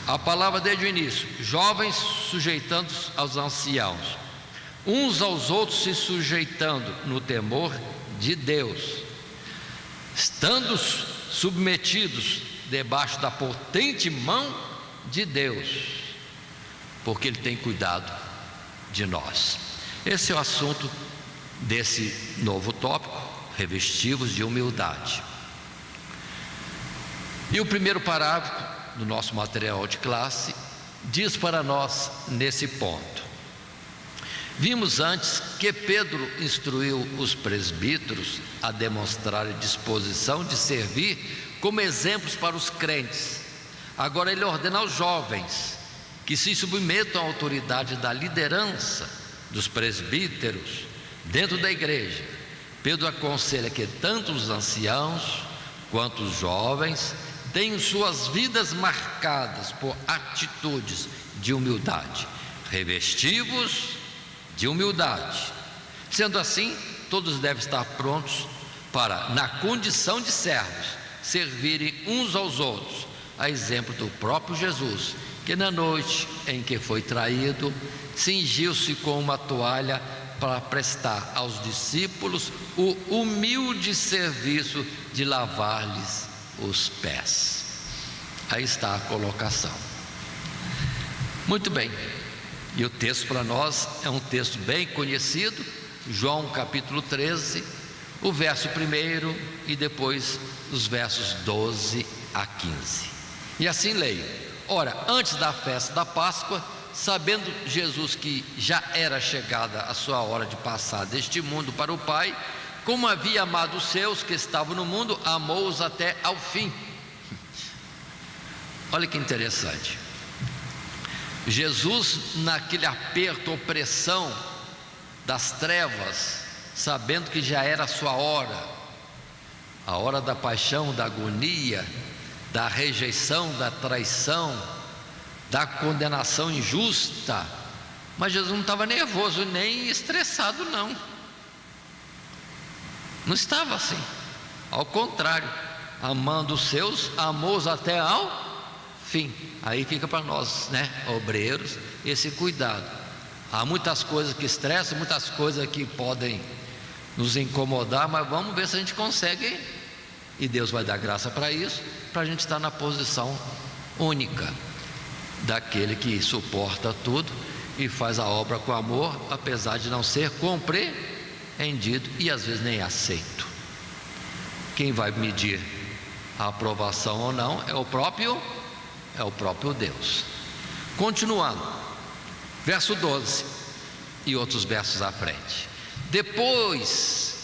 a palavra desde o início: jovens sujeitando aos anciãos, uns aos outros se sujeitando no temor de Deus, estando submetidos debaixo da potente mão de Deus, porque Ele tem cuidado de nós. Esse é o assunto desse novo tópico, revestivos de humildade. E o primeiro parágrafo do nosso material de classe diz para nós nesse ponto: Vimos antes que Pedro instruiu os presbíteros a demonstrarem disposição de servir como exemplos para os crentes. Agora ele ordena aos jovens que se submetam à autoridade da liderança dos presbíteros dentro da igreja. Pedro aconselha que tanto os anciãos quanto os jovens tenham suas vidas marcadas por atitudes de humildade, revestivos de humildade. Sendo assim, todos devem estar prontos para, na condição de servos, servirem uns aos outros, a exemplo do próprio Jesus, que na noite em que foi traído, cingiu-se com uma toalha para prestar aos discípulos o humilde serviço de lavar-lhes os pés. Aí está a colocação. Muito bem. E o texto para nós é um texto bem conhecido, João capítulo 13, o verso 1 e depois os versos 12 a 15. E assim leio: ora, antes da festa da Páscoa, sabendo Jesus que já era chegada a sua hora de passar deste mundo para o Pai, como havia amado os seus que estavam no mundo, amou-os até ao fim. Olha que interessante. Jesus, naquele aperto, opressão das trevas, sabendo que já era a sua hora, a hora da paixão, da agonia, da rejeição, da traição, da condenação injusta, mas Jesus não estava nervoso nem estressado, não estava assim, ao contrário, amando os seus, amou-os até ao fim. Aí fica para nós, obreiros, esse cuidado. Há muitas coisas que estressam, muitas coisas que podem nos incomodar, mas vamos ver se a gente consegue, e Deus vai dar graça para isso, para a gente estar na posição única daquele que suporta tudo e faz a obra com amor, apesar de não ser compreendido e às vezes nem aceito. Quem vai medir a aprovação ou não é o próprio Deus. Continuando, verso 12 e outros versos à frente. Depois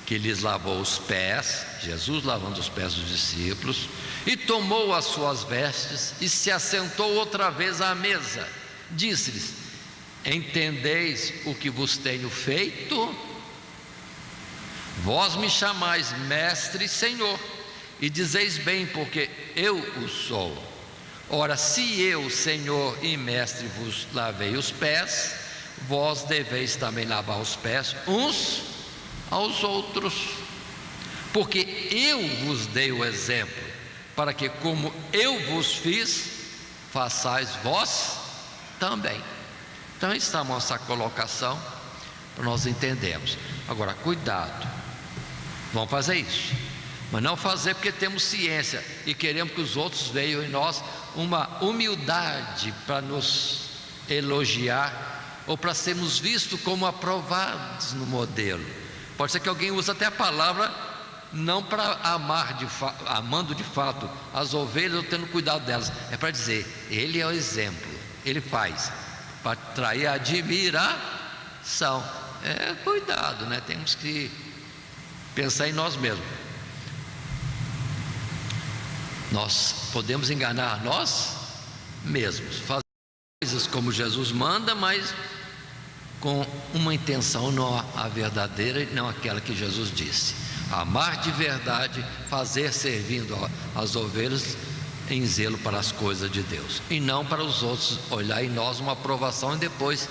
que lhes lavou os pés, Jesus lavando os pés dos discípulos, e tomou as suas vestes e se assentou outra vez à mesa, disse-lhes: entendeis o que vos tenho feito? Vós me chamais mestre e senhor, e dizeis bem, porque eu o sou. Ora, se eu, Senhor e mestre, vos lavei os pés, vós deveis também lavar os pés uns aos outros, porque eu vos dei o exemplo, para que como eu vos fiz, façais vós também. Então está a nossa colocação, para nós entendermos. Agora, cuidado, vamos fazer isso, mas não fazer porque temos ciência e queremos que os outros vejam em nós uma humildade para nos elogiar ou para sermos vistos como aprovados no modelo. Pode ser que alguém use até a palavra não para amando de fato as ovelhas ou tendo cuidado delas, é para dizer, ele é o exemplo, ele faz para atrair a admiração. Cuidado, temos que pensar em nós mesmos. Nós podemos enganar nós mesmos, fazer coisas como Jesus manda, mas com uma intenção não a verdadeira e não aquela que Jesus disse. Amar de verdade, fazer servindo as ovelhas em zelo para as coisas de Deus, e não para os outros olhar em nós uma aprovação e depois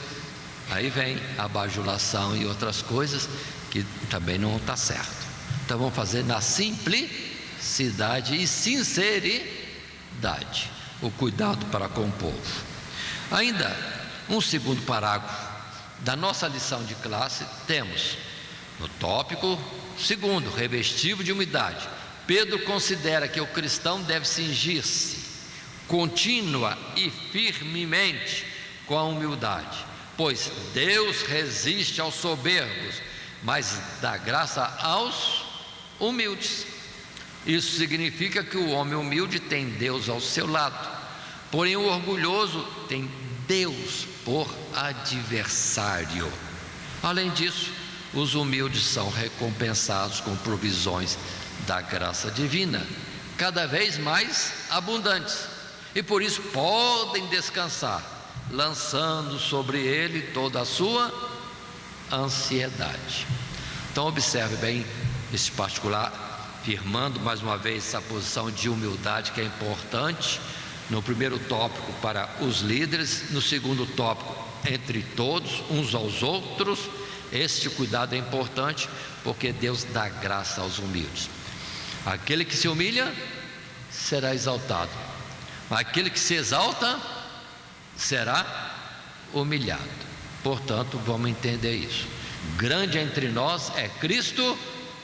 aí vem a bajulação e outras coisas que também não está certo. Então vamos fazer na simplicidade e sinceridade o cuidado para com o povo. Ainda um segundo parágrafo da nossa lição de classe, temos no tópico segundo, revestivo de humildade. Pedro considera que o cristão deve cingir-se contínua e firmemente com a humildade, pois Deus resiste aos soberbos, mas dá graça aos humildes. Isso significa que o homem humilde tem Deus ao seu lado, porém o orgulhoso tem Deus por adversário. Além disso, os humildes são recompensados com provisões da graça divina, cada vez mais abundantes, e por isso podem descansar, lançando sobre ele toda a sua ansiedade. Então observe bem esse particular, firmando mais uma vez essa posição de humildade que é importante, no primeiro tópico para os líderes, no segundo tópico entre todos, uns aos outros. Este cuidado é importante, porque Deus dá graça aos humildes. Aquele que se humilha será exaltado, aquele que se exalta será humilhado. Portanto, vamos entender isso. Grande entre nós é Cristo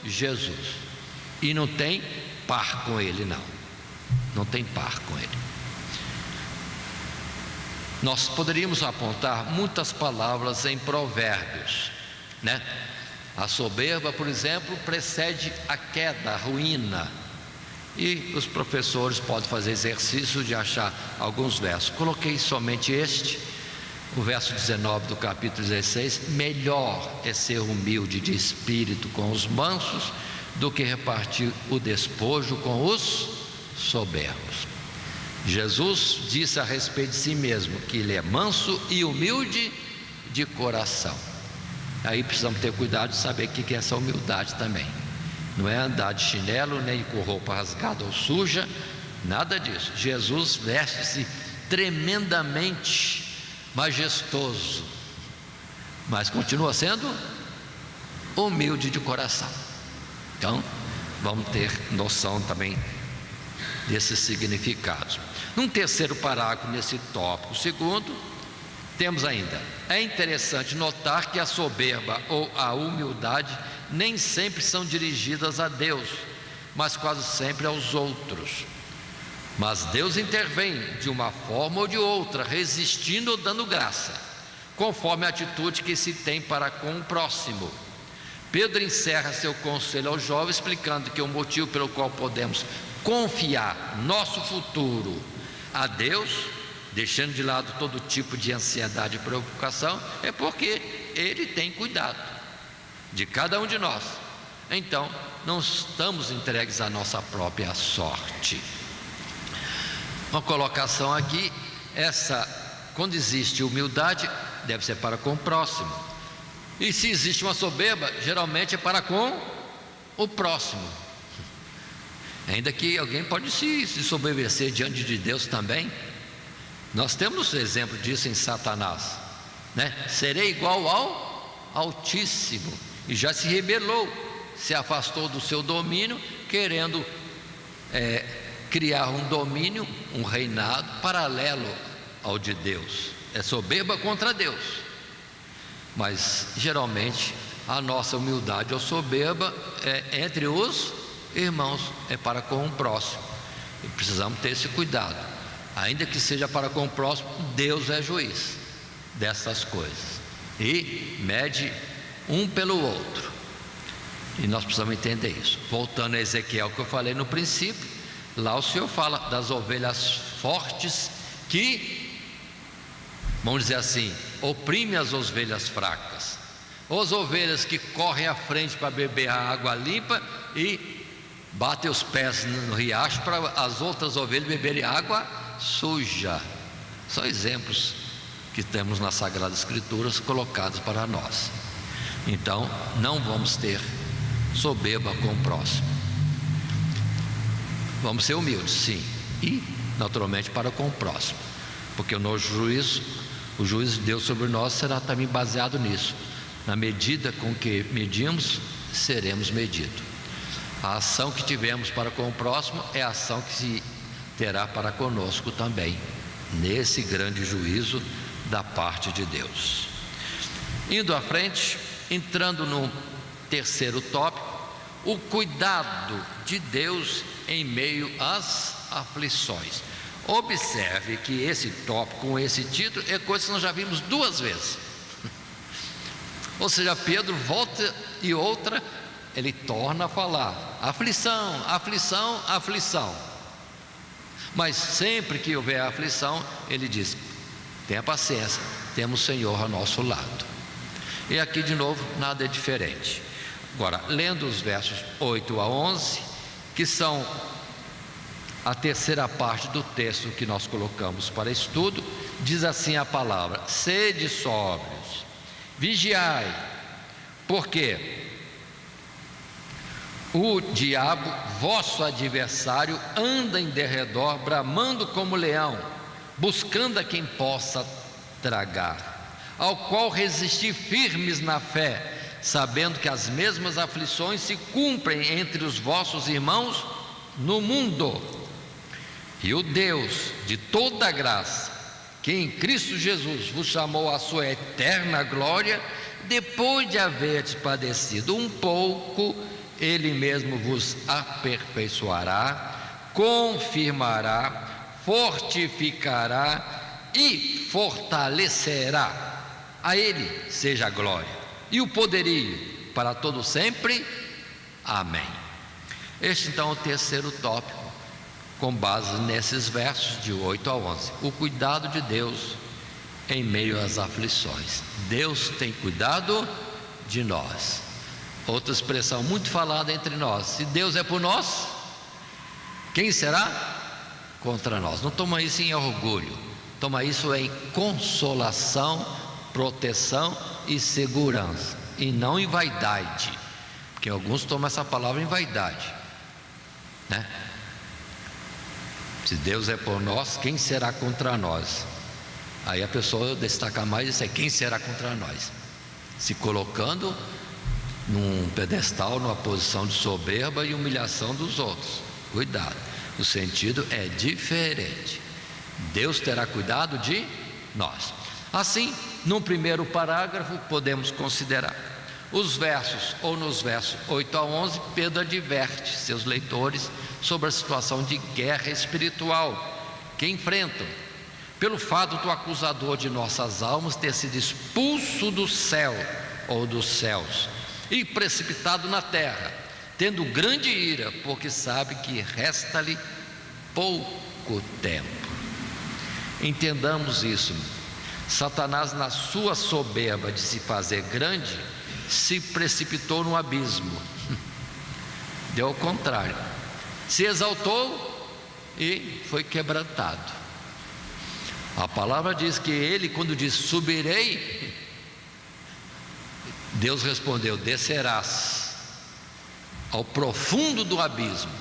Jesus, e não tem par com ele, não tem par com ele. Nós poderíamos apontar muitas palavras em Provérbios, né? A soberba, por exemplo, precede a queda, a ruína. E os professores podem fazer exercício de achar alguns versos. Coloquei somente este, o verso 19 do capítulo 16: melhor é ser humilde de espírito com os mansos do que repartir o despojo com os soberbos. Jesus disse a respeito de si mesmo que ele é manso e humilde de coração. Aí precisamos ter cuidado de saber o que é essa humildade também. Não é andar de chinelo, nem com roupa rasgada ou suja, nada disso. Jesus veste-se tremendamente majestoso, mas continua sendo humilde de coração. Então, vamos ter noção também desses significados. Num terceiro parágrafo, nesse tópico segundo, temos ainda: é interessante notar que a soberba ou a humildade nem sempre são dirigidas a Deus, mas quase sempre aos outros. Mas Deus intervém de uma forma ou de outra, resistindo ou dando graça, conforme a atitude que se tem para com o próximo. Pedro encerra seu conselho ao jovem explicando que o motivo pelo qual podemos confiar nosso futuro a Deus, deixando de lado todo tipo de ansiedade e preocupação, é porque Ele tem cuidado de cada um de nós. Então, não estamos entregues à nossa própria sorte. Uma colocação aqui: quando existe humildade, deve ser para com o próximo. E se existe uma soberba, geralmente é para com o próximo. Ainda que alguém pode se soberbecer diante de Deus também. Nós temos exemplo disso em Satanás, né? Serei igual ao Altíssimo, e já se rebelou, se afastou do seu domínio, querendo criar um domínio, um reinado paralelo ao de Deus. É soberba contra Deus. Mas geralmente a nossa humildade ou soberba é entre os irmãos, é para com o próximo, e precisamos ter esse cuidado. Ainda que seja para com o próximo, Deus é juiz dessas coisas e mede um pelo outro, e nós precisamos entender isso. Voltando a Ezequiel, que eu falei no princípio, lá o Senhor fala das ovelhas fortes que, vamos dizer assim, oprime as ovelhas fracas, as ovelhas que correm à frente para beber a água limpa e batem os pés no riacho para as outras ovelhas beberem água suja. São exemplos que temos nas Sagradas Escrituras colocados para nós. Então, não vamos ter soberba com o próximo. Vamos ser humildes, sim, e naturalmente para com o próximo, porque o nosso juízo, o juízo de Deus sobre nós será também baseado nisso. Na medida com que medimos, seremos medidos. A ação que tivemos para com o próximo é a ação que se terá para conosco também, nesse grande juízo da parte de Deus. Indo à frente, entrando no terceiro tópico, o cuidado de Deus em meio às aflições. Observe que esse tópico, com esse título, é coisa que nós já vimos duas vezes. Ou seja, Pedro volta e outra, ele torna a falar: aflição, aflição, aflição. Mas sempre que houver aflição, ele diz: Tenha paciência, temos o Senhor ao nosso lado. E aqui de novo, nada é diferente. Agora, lendo os versos 8 a 11, que são a terceira parte do texto que nós colocamos para estudo, diz assim a palavra: sede sóbrios, vigiai, porque o diabo, vosso adversário, anda em derredor, bramando como leão, buscando a quem possa tragar, ao qual resistir firmes na fé, sabendo que as mesmas aflições se cumprem entre os vossos irmãos no mundo. E o Deus de toda graça, que em Cristo Jesus vos chamou à sua eterna glória, depois de haverdes padecido um pouco, Ele mesmo vos aperfeiçoará, confirmará, fortificará e fortalecerá. A Ele seja a glória e o poderio para todo sempre. Amém. Este então é o terceiro tópico, com base nesses versos de 8 a 11, o cuidado de Deus em meio às aflições. Deus tem cuidado de nós. Outra expressão muito falada entre nós: se Deus é por nós, quem será contra nós? Não toma isso em orgulho, toma isso em consolação, proteção e segurança, e não em vaidade, porque alguns tomam essa palavra em vaidade, né? Se Deus é por nós, quem será contra nós? Aí a pessoa destaca mais isso aí: quem será contra nós? Se colocando num pedestal, numa posição de soberba e humilhação dos outros. Cuidado, o sentido é diferente. Deus terá cuidado de nós. Assim, no primeiro parágrafo, podemos considerar os versos, ou nos versos 8 a 11, Pedro adverte seus leitores sobre a situação de guerra espiritual que enfrentam, pelo fato do acusador de nossas almas ter sido expulso do céu ou dos céus e precipitado na terra, tendo grande ira, porque sabe que resta-lhe pouco tempo. Entendamos isso. Satanás, na sua soberba de se fazer grande, se precipitou no abismo. Deu ao contrário, se exaltou e foi quebrantado. A palavra diz que ele, quando diz subirei, Deus respondeu: descerás ao profundo do abismo.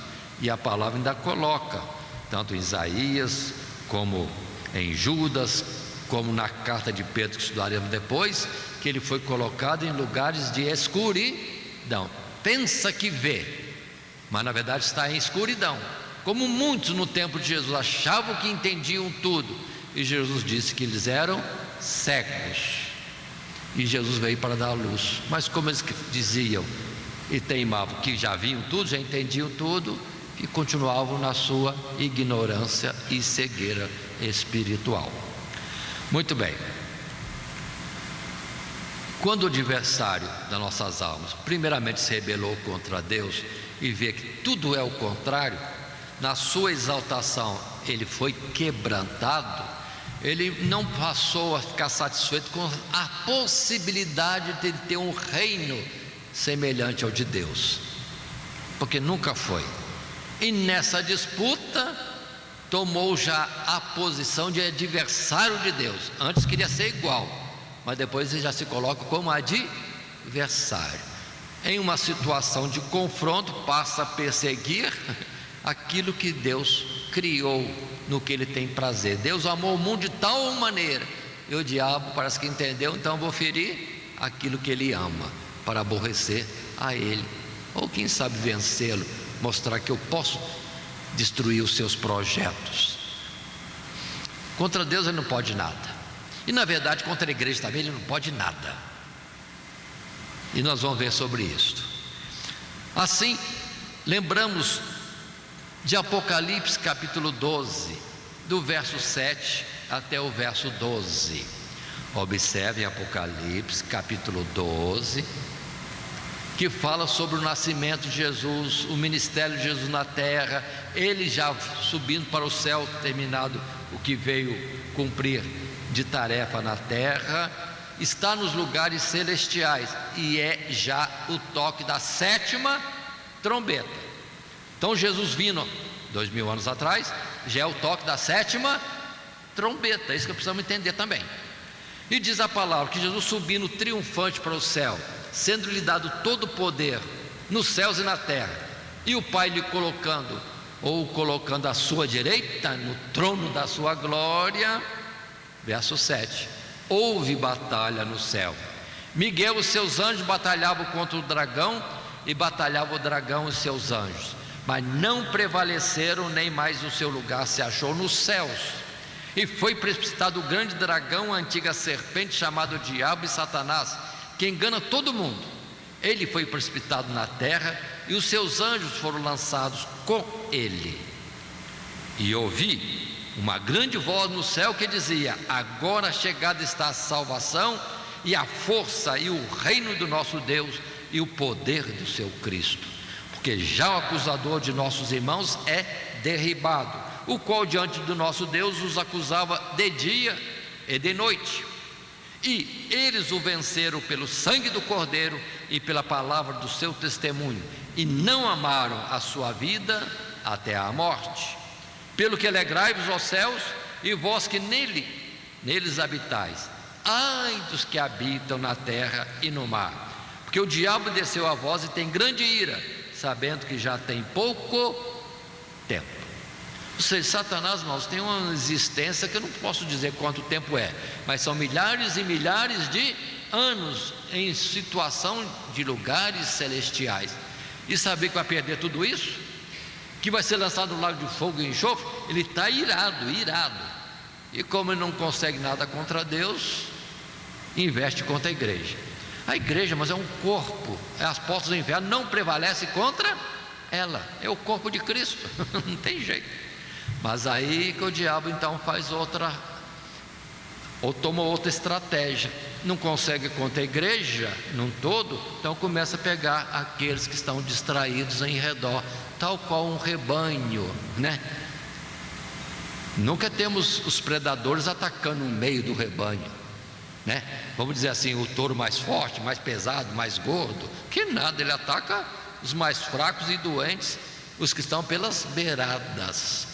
E a palavra ainda coloca, tanto em Isaías, como em Judas, como na carta de Pedro, que estudaremos depois, que ele foi colocado em lugares de escuridão. Pensa que vê, mas na verdade está em escuridão, como muitos no tempo de Jesus achavam que entendiam tudo, e Jesus disse que eles eram cegos, e Jesus veio para dar a luz. Mas como eles diziam e teimavam que já viam tudo, já entendiam tudo, e continuavam na sua ignorância e cegueira espiritual. Muito bem. Quando o adversário das nossas almas primeiramente se rebelou contra Deus e vê que tudo é o contrário, na sua exaltação ele foi quebrantado, ele não passou a ficar satisfeito com a possibilidade de ter um reino semelhante ao de Deus, porque nunca foi. E nessa disputa tomou já a posição de adversário de Deus. Antes queria ser igual, mas depois ele já se coloca como adversário. Em uma situação de confronto, passa a perseguir aquilo que Deus criou, no que ele tem prazer. Deus amou o mundo de tal maneira, e o diabo parece que entendeu: então vou ferir aquilo que ele ama, para aborrecer a ele, ou quem sabe vencê-lo, mostrar que eu posso destruir os seus projetos. Contra Deus ele não pode nada, e na verdade contra a igreja também ele não pode nada, e nós vamos ver sobre isso. Assim, lembramos de Apocalipse capítulo 12, do verso 7 até o verso 12. Observe Apocalipse capítulo 12, que fala sobre o nascimento de Jesus, o ministério de Jesus na terra, ele já subindo para o céu, terminado o que veio cumprir de tarefa na terra, está nos lugares celestiais, e é já o toque da 7ª trombeta. Então Jesus vindo 2000 anos atrás, já é o toque da 7ª trombeta, é isso que precisamos entender também. E diz a palavra que Jesus subindo triunfante para o céu, sendo-lhe dado todo o poder nos céus e na terra, e o Pai lhe colocando à sua direita, no trono da sua glória. Verso 7: houve batalha no céu. Miguel e os seus anjos batalhavam contra o dragão, e batalhava o dragão e seus anjos, mas não prevaleceram, nem mais o seu lugar se achou nos céus. E foi precipitado o grande dragão, a antiga serpente, chamado Diabo e Satanás, que engana todo mundo. Ele foi precipitado na terra, e os seus anjos foram lançados com ele. E ouvi uma grande voz no céu que dizia: agora chegada está a salvação, e a força, e o reino do nosso Deus, e o poder do seu Cristo, porque já o acusador de nossos irmãos é derribado, o qual diante do nosso Deus os acusava de dia e de noite. E eles o venceram pelo sangue do Cordeiro e pela palavra do seu testemunho, e não amaram a sua vida até a morte. Pelo que alegrai-vos, ó céus, e vós que neles habitais. Ai dos que habitam na terra e no mar, porque o diabo desceu a vós e tem grande ira, sabendo que já tem pouco tempo. Ou seja, Satanás, irmãos, tem uma existência que eu não posso dizer quanto tempo é, mas são milhares e milhares de anos em situação de lugares celestiais. E saber que vai perder tudo isso, que vai ser lançado no lago de fogo e enxofre, ele está irado. E como ele não consegue nada contra Deus, investe contra a igreja. A igreja, mas é um corpo, as portas do inferno não prevalecem contra ela, é o corpo de Cristo, não tem jeito. Mas aí que o diabo então faz outra, ou toma outra estratégia, não consegue contra a igreja num todo, então começa a pegar aqueles que estão distraídos em redor, tal qual um rebanho, né? Nunca temos os predadores atacando o meio do rebanho, né? Vamos dizer assim, o touro mais forte, mais pesado, mais gordo, que nada, ele ataca os mais fracos e doentes, os que estão pelas beiradas.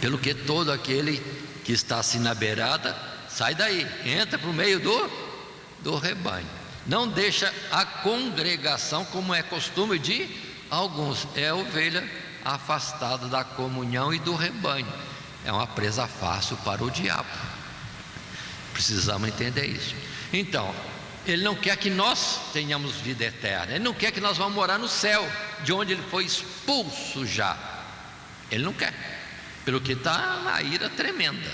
Pelo que todo aquele que está assim na beirada, sai daí, entra para o meio do rebanho. Não deixa a congregação, como é costume de alguns, é a ovelha afastada da comunhão e do rebanho, é uma presa fácil para o diabo. Precisamos entender isso. Então, ele não quer que nós tenhamos vida eterna, ele não quer que nós vamos morar no céu, de onde ele foi expulso já. Ele não quer, pelo que está na ira tremenda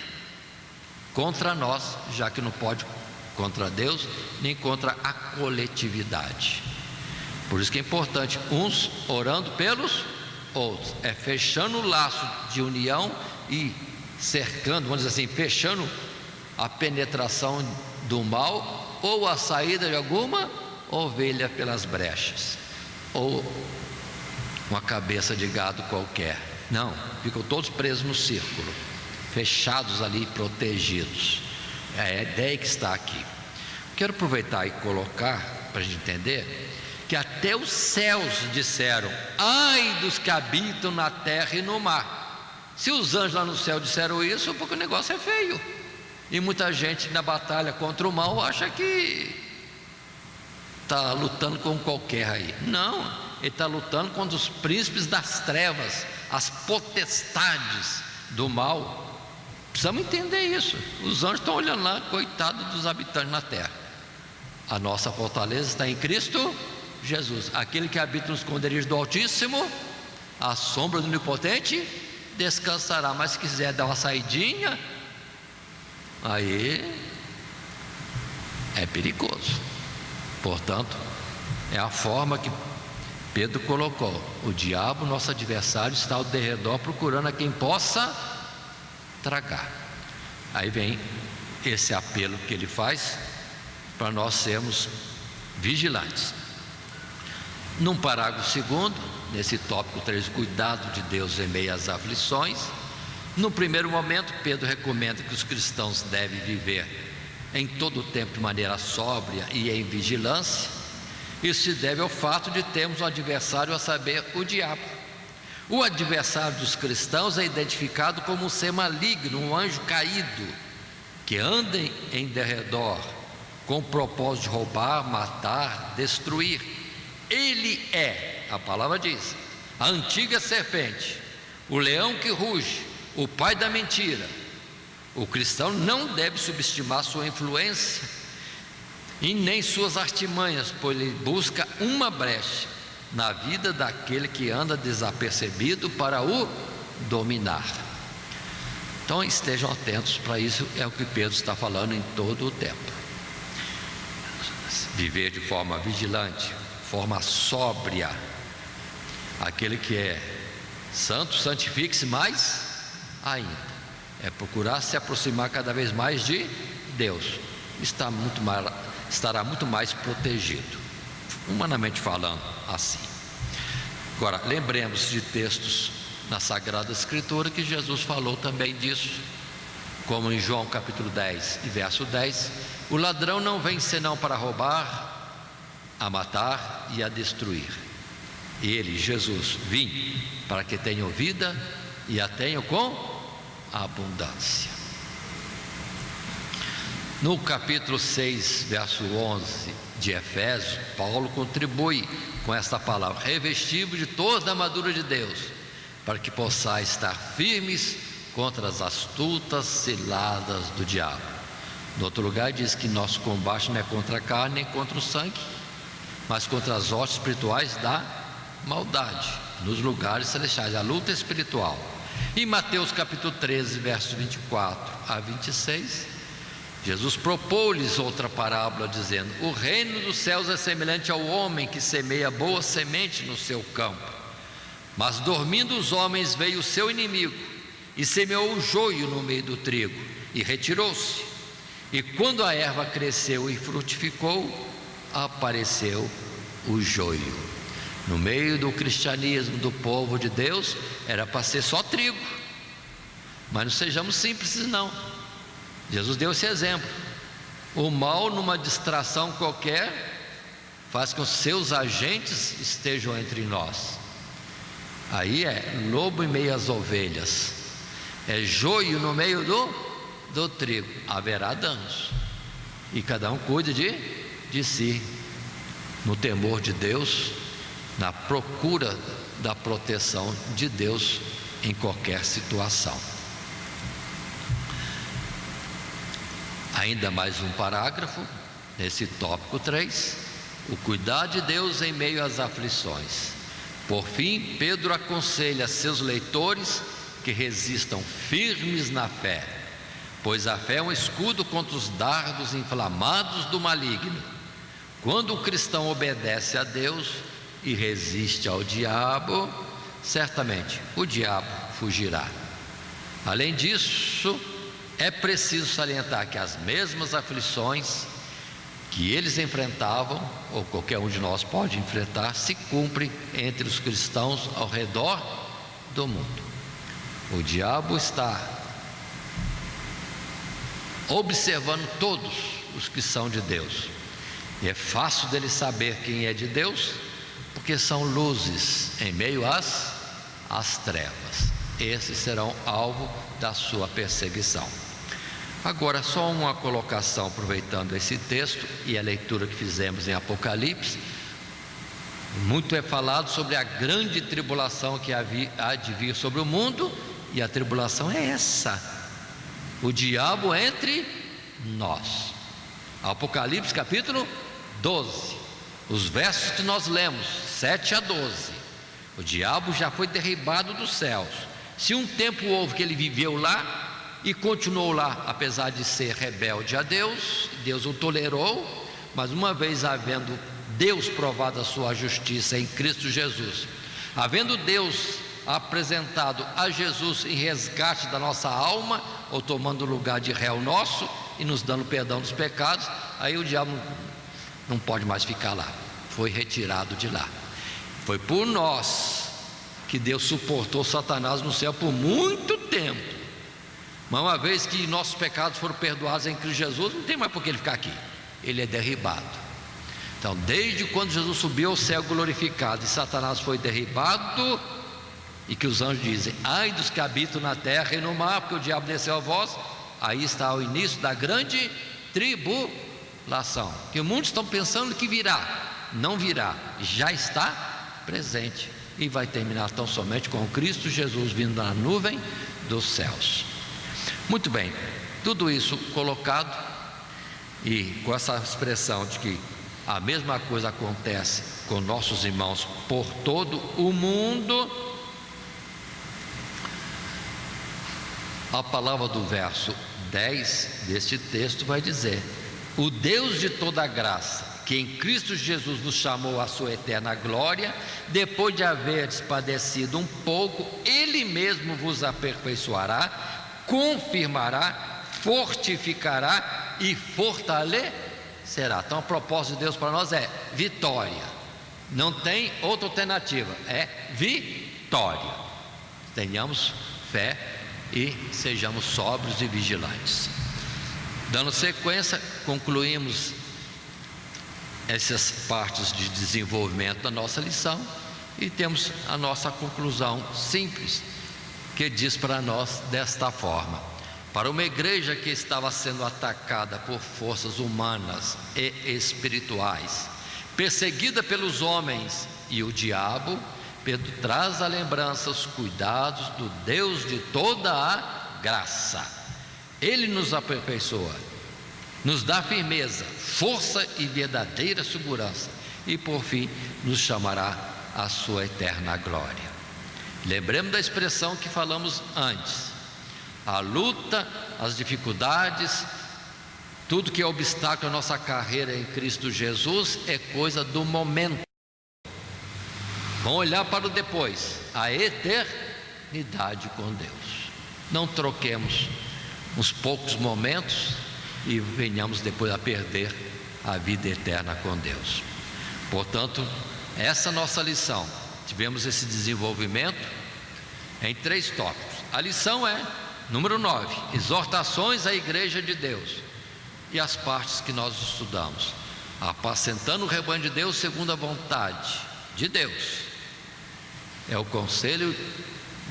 contra nós, já que não pode contra Deus, nem contra a coletividade. Por isso que é importante, uns orando pelos outros, é fechando o laço de união e cercando, vamos dizer assim, fechando a penetração do mal, ou a saída de alguma ovelha pelas brechas, ou uma cabeça de gado qualquer. Não, ficam todos presos no círculo, fechados ali, protegidos. É a ideia que está aqui. Quero aproveitar e colocar, para a gente entender, que até os céus disseram: ai dos que habitam na terra e no mar. Se os anjos lá no céu disseram isso, porque o negócio é feio. E muita gente na batalha contra o mal acha que está lutando com qualquer aí. Não, ele está lutando contra os príncipes das trevas, as potestades do mal. Precisamos entender isso. Os anjos estão olhando lá, coitado dos habitantes na terra. A nossa fortaleza está em Cristo Jesus. Aquele que habita nos esconderijos do Altíssimo, à sombra do Onipotente, descansará. Mas se quiser dar uma saidinha, aí é perigoso. Portanto, é a forma que Pedro colocou: o diabo, nosso adversário, está ao derredor procurando a quem possa tragar. Aí vem esse apelo que ele faz para nós sermos vigilantes. Num parágrafo segundo, nesse tópico 3, cuidado de Deus em meio às aflições, no primeiro momento, Pedro recomenda que os cristãos devem viver em todo o tempo de maneira sóbria e em vigilância. Isso se deve ao fato de termos um adversário, a saber, o diabo. O adversário dos cristãos é identificado como um ser maligno, um anjo caído, que anda em derredor com o propósito de roubar, matar, destruir. Ele é, a palavra diz, a antiga serpente, o leão que ruge, o pai da mentira. O cristão não deve subestimar sua influência e nem suas artimanhas, pois ele busca uma brecha na vida daquele que anda desapercebido para o dominar. Então estejam atentos para isso, é o que Pedro está falando em todo o tempo. Viver de forma vigilante, forma sóbria. Aquele que é santo, santifique-se mais ainda. É procurar se aproximar cada vez mais de Deus. Estará muito mais protegido, humanamente falando assim. Agora, lembremos de textos na Sagrada Escritura que Jesus falou também disso, como em João capítulo 10 e verso 10: o ladrão não vem senão para roubar, a matar e a destruir. Ele, Jesus, vim para que tenham vida e a tenham com abundância. No capítulo 6, verso 11 de Efésios, Paulo contribui com esta palavra: revesti-vos de toda a armadura de Deus, para que possais estar firmes contra as astutas ciladas do diabo. No outro lugar diz que nosso combate não é contra a carne nem contra o sangue, mas contra as hostes espirituais da maldade nos lugares celestiais, a luta espiritual. Em Mateus capítulo 13, versos 24 a 26, Jesus propôs-lhes outra parábola, dizendo: o reino dos céus é semelhante ao homem que semeia boa semente no seu campo. Mas dormindo os homens, veio o seu inimigo e semeou o joio no meio do trigo, e retirou-se. E quando a erva cresceu e frutificou, apareceu o joio. No meio do cristianismo, do povo de Deus, era para ser só trigo, mas não sejamos simples não. Jesus deu esse exemplo. O mal, numa distração qualquer, faz com que os seus agentes estejam entre nós. Aí é lobo em meio às ovelhas, é joio no meio do trigo. Haverá danos, e cada um cuida de si, no temor de Deus, na procura da proteção de Deus em qualquer situação. Ainda mais um parágrafo, nesse tópico 3, o cuidar de Deus em meio às aflições. Por fim, Pedro aconselha a seus leitores que resistam firmes na fé, pois a fé é um escudo contra os dardos inflamados do maligno. Quando o cristão obedece a Deus e resiste ao diabo, certamente o diabo fugirá. Além disso, é preciso salientar que as mesmas aflições que eles enfrentavam, ou qualquer um de nós pode enfrentar, se cumprem entre os cristãos ao redor do mundo. O diabo está observando todos os que são de Deus, e é fácil dele saber quem é de Deus, porque são luzes em meio às trevas. Esses serão alvo da sua perseguição. Agora, só uma colocação, aproveitando esse texto e a leitura que fizemos em Apocalipse. Muito é falado sobre a grande tribulação que há de vir sobre o mundo, e a tribulação é essa: o diabo entre nós. Apocalipse capítulo 12, os versos que nós lemos, 7 a 12. O diabo já foi derribado dos céus. Se um tempo houve que ele viveu lá e continuou lá, apesar de ser rebelde a Deus, Deus o tolerou, mas uma vez havendo Deus provado a sua justiça em Cristo Jesus, havendo Deus apresentado a Jesus em resgate da nossa alma, ou tomando o lugar de réu nosso e nos dando perdão dos pecados, aí o diabo não pode mais ficar lá, foi retirado de lá. Foi por nós que Deus suportou Satanás no céu por muito tempo. Mas uma vez que nossos pecados foram perdoados em Cristo Jesus, não tem mais por que ele ficar aqui. Ele é derribado. Então, desde quando Jesus subiu ao céu glorificado e Satanás foi derribado, e que os anjos dizem: ai dos que habitam na terra e no mar, porque o diabo desceu a vós, aí está o início da grande tribulação, que muitos estão pensando que virá. Não virá, já está presente, e vai terminar tão somente com Cristo Jesus vindo na nuvem dos céus. Muito bem, tudo isso colocado, e com essa expressão de que a mesma coisa acontece com nossos irmãos por todo o mundo, a palavra do verso 10 deste texto vai dizer: o Deus de toda graça, que em Cristo Jesus nos chamou à sua eterna glória, depois de haverdes padecido um pouco, Ele mesmo vos aperfeiçoará, confirmará, fortificará e fortalecerá. Então a proposta de Deus para nós é vitória, não tem outra alternativa, é vitória. Tenhamos fé e sejamos sóbrios e vigilantes. Dando sequência, concluímos essas partes de desenvolvimento da nossa lição e temos a nossa conclusão simples, que diz para nós desta forma: para uma igreja que estava sendo atacada por forças humanas e espirituais, perseguida pelos homens e o diabo, Pedro traz à lembrança os cuidados do Deus de toda a graça. Ele nos aperfeiçoa, nos dá firmeza, força e verdadeira segurança, e por fim nos chamará à sua eterna glória. Lembremos da expressão que falamos antes: a luta, as dificuldades, tudo que é obstáculo à nossa carreira em Cristo Jesus é coisa do momento. Vamos olhar para o depois, a eternidade com Deus. Não troquemos uns poucos momentos e venhamos depois a perder a vida eterna com Deus. Portanto, essa nossa lição, tivemos esse desenvolvimento em 3 tópicos. A lição é número 9, exortações à igreja de Deus, e as partes que nós estudamos: apacentando o rebanho de Deus segundo a vontade de Deus. É o conselho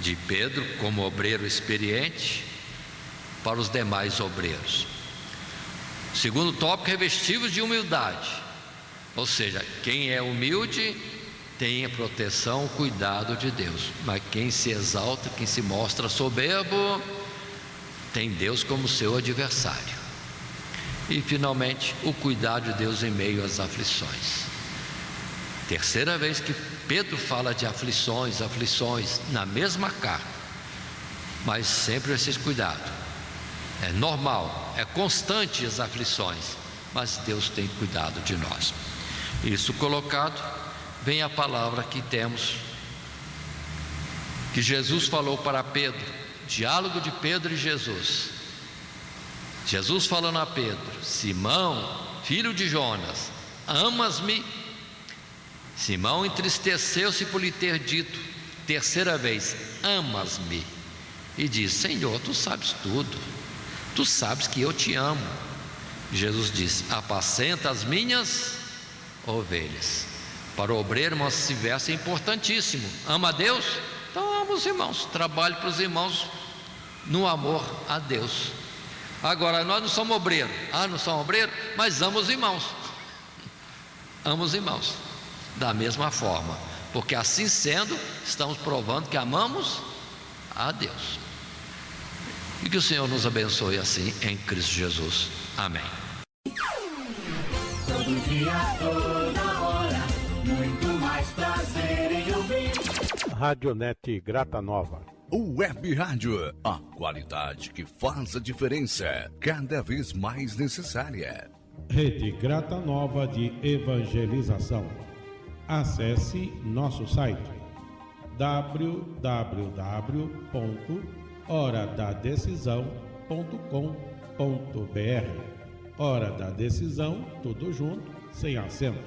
de Pedro como obreiro experiente para os demais obreiros. Segundo tópico, revestivos de humildade, ou seja, quem é humilde tem a proteção, o cuidado de Deus, mas quem se exalta, quem se mostra soberbo, tem Deus como seu adversário. E finalmente, o cuidado de Deus em meio às aflições. Terceira vez que Pedro fala de aflições na mesma carta, mas sempre esse cuidado. É normal, é constante as aflições, mas Deus tem cuidado de nós. Isso colocado, vem a palavra que temos, que Jesus falou para Pedro, diálogo de Pedro e Jesus. Jesus falando a Pedro: Simão, filho de Jonas, amas-me? Simão entristeceu-se por lhe ter dito terceira vez: amas-me? E diz: Senhor, tu sabes tudo, tu sabes que eu te amo. Jesus disse: apacenta as minhas ovelhas. Para o obreiro, esse verso é importantíssimo. Ama a Deus? Então ama os irmãos, trabalhe para os irmãos no amor a Deus. Agora, nós não somos obreiros. Não somos obreiros, mas ama os irmãos. Ama os irmãos da mesma forma, porque assim sendo, estamos provando que amamos a Deus. E que o Senhor nos abençoe assim em Cristo Jesus. Amém. Todo dia, toda hora, muito mais prazer em ouvir. Radionet Grata Nova. Web Rádio, a qualidade que faz a diferença, cada vez mais necessária. Rede Grata Nova de Evangelização. Acesse nosso site www.horadadecisão.com.br. Hora da Decisão, tudo junto, sem acento.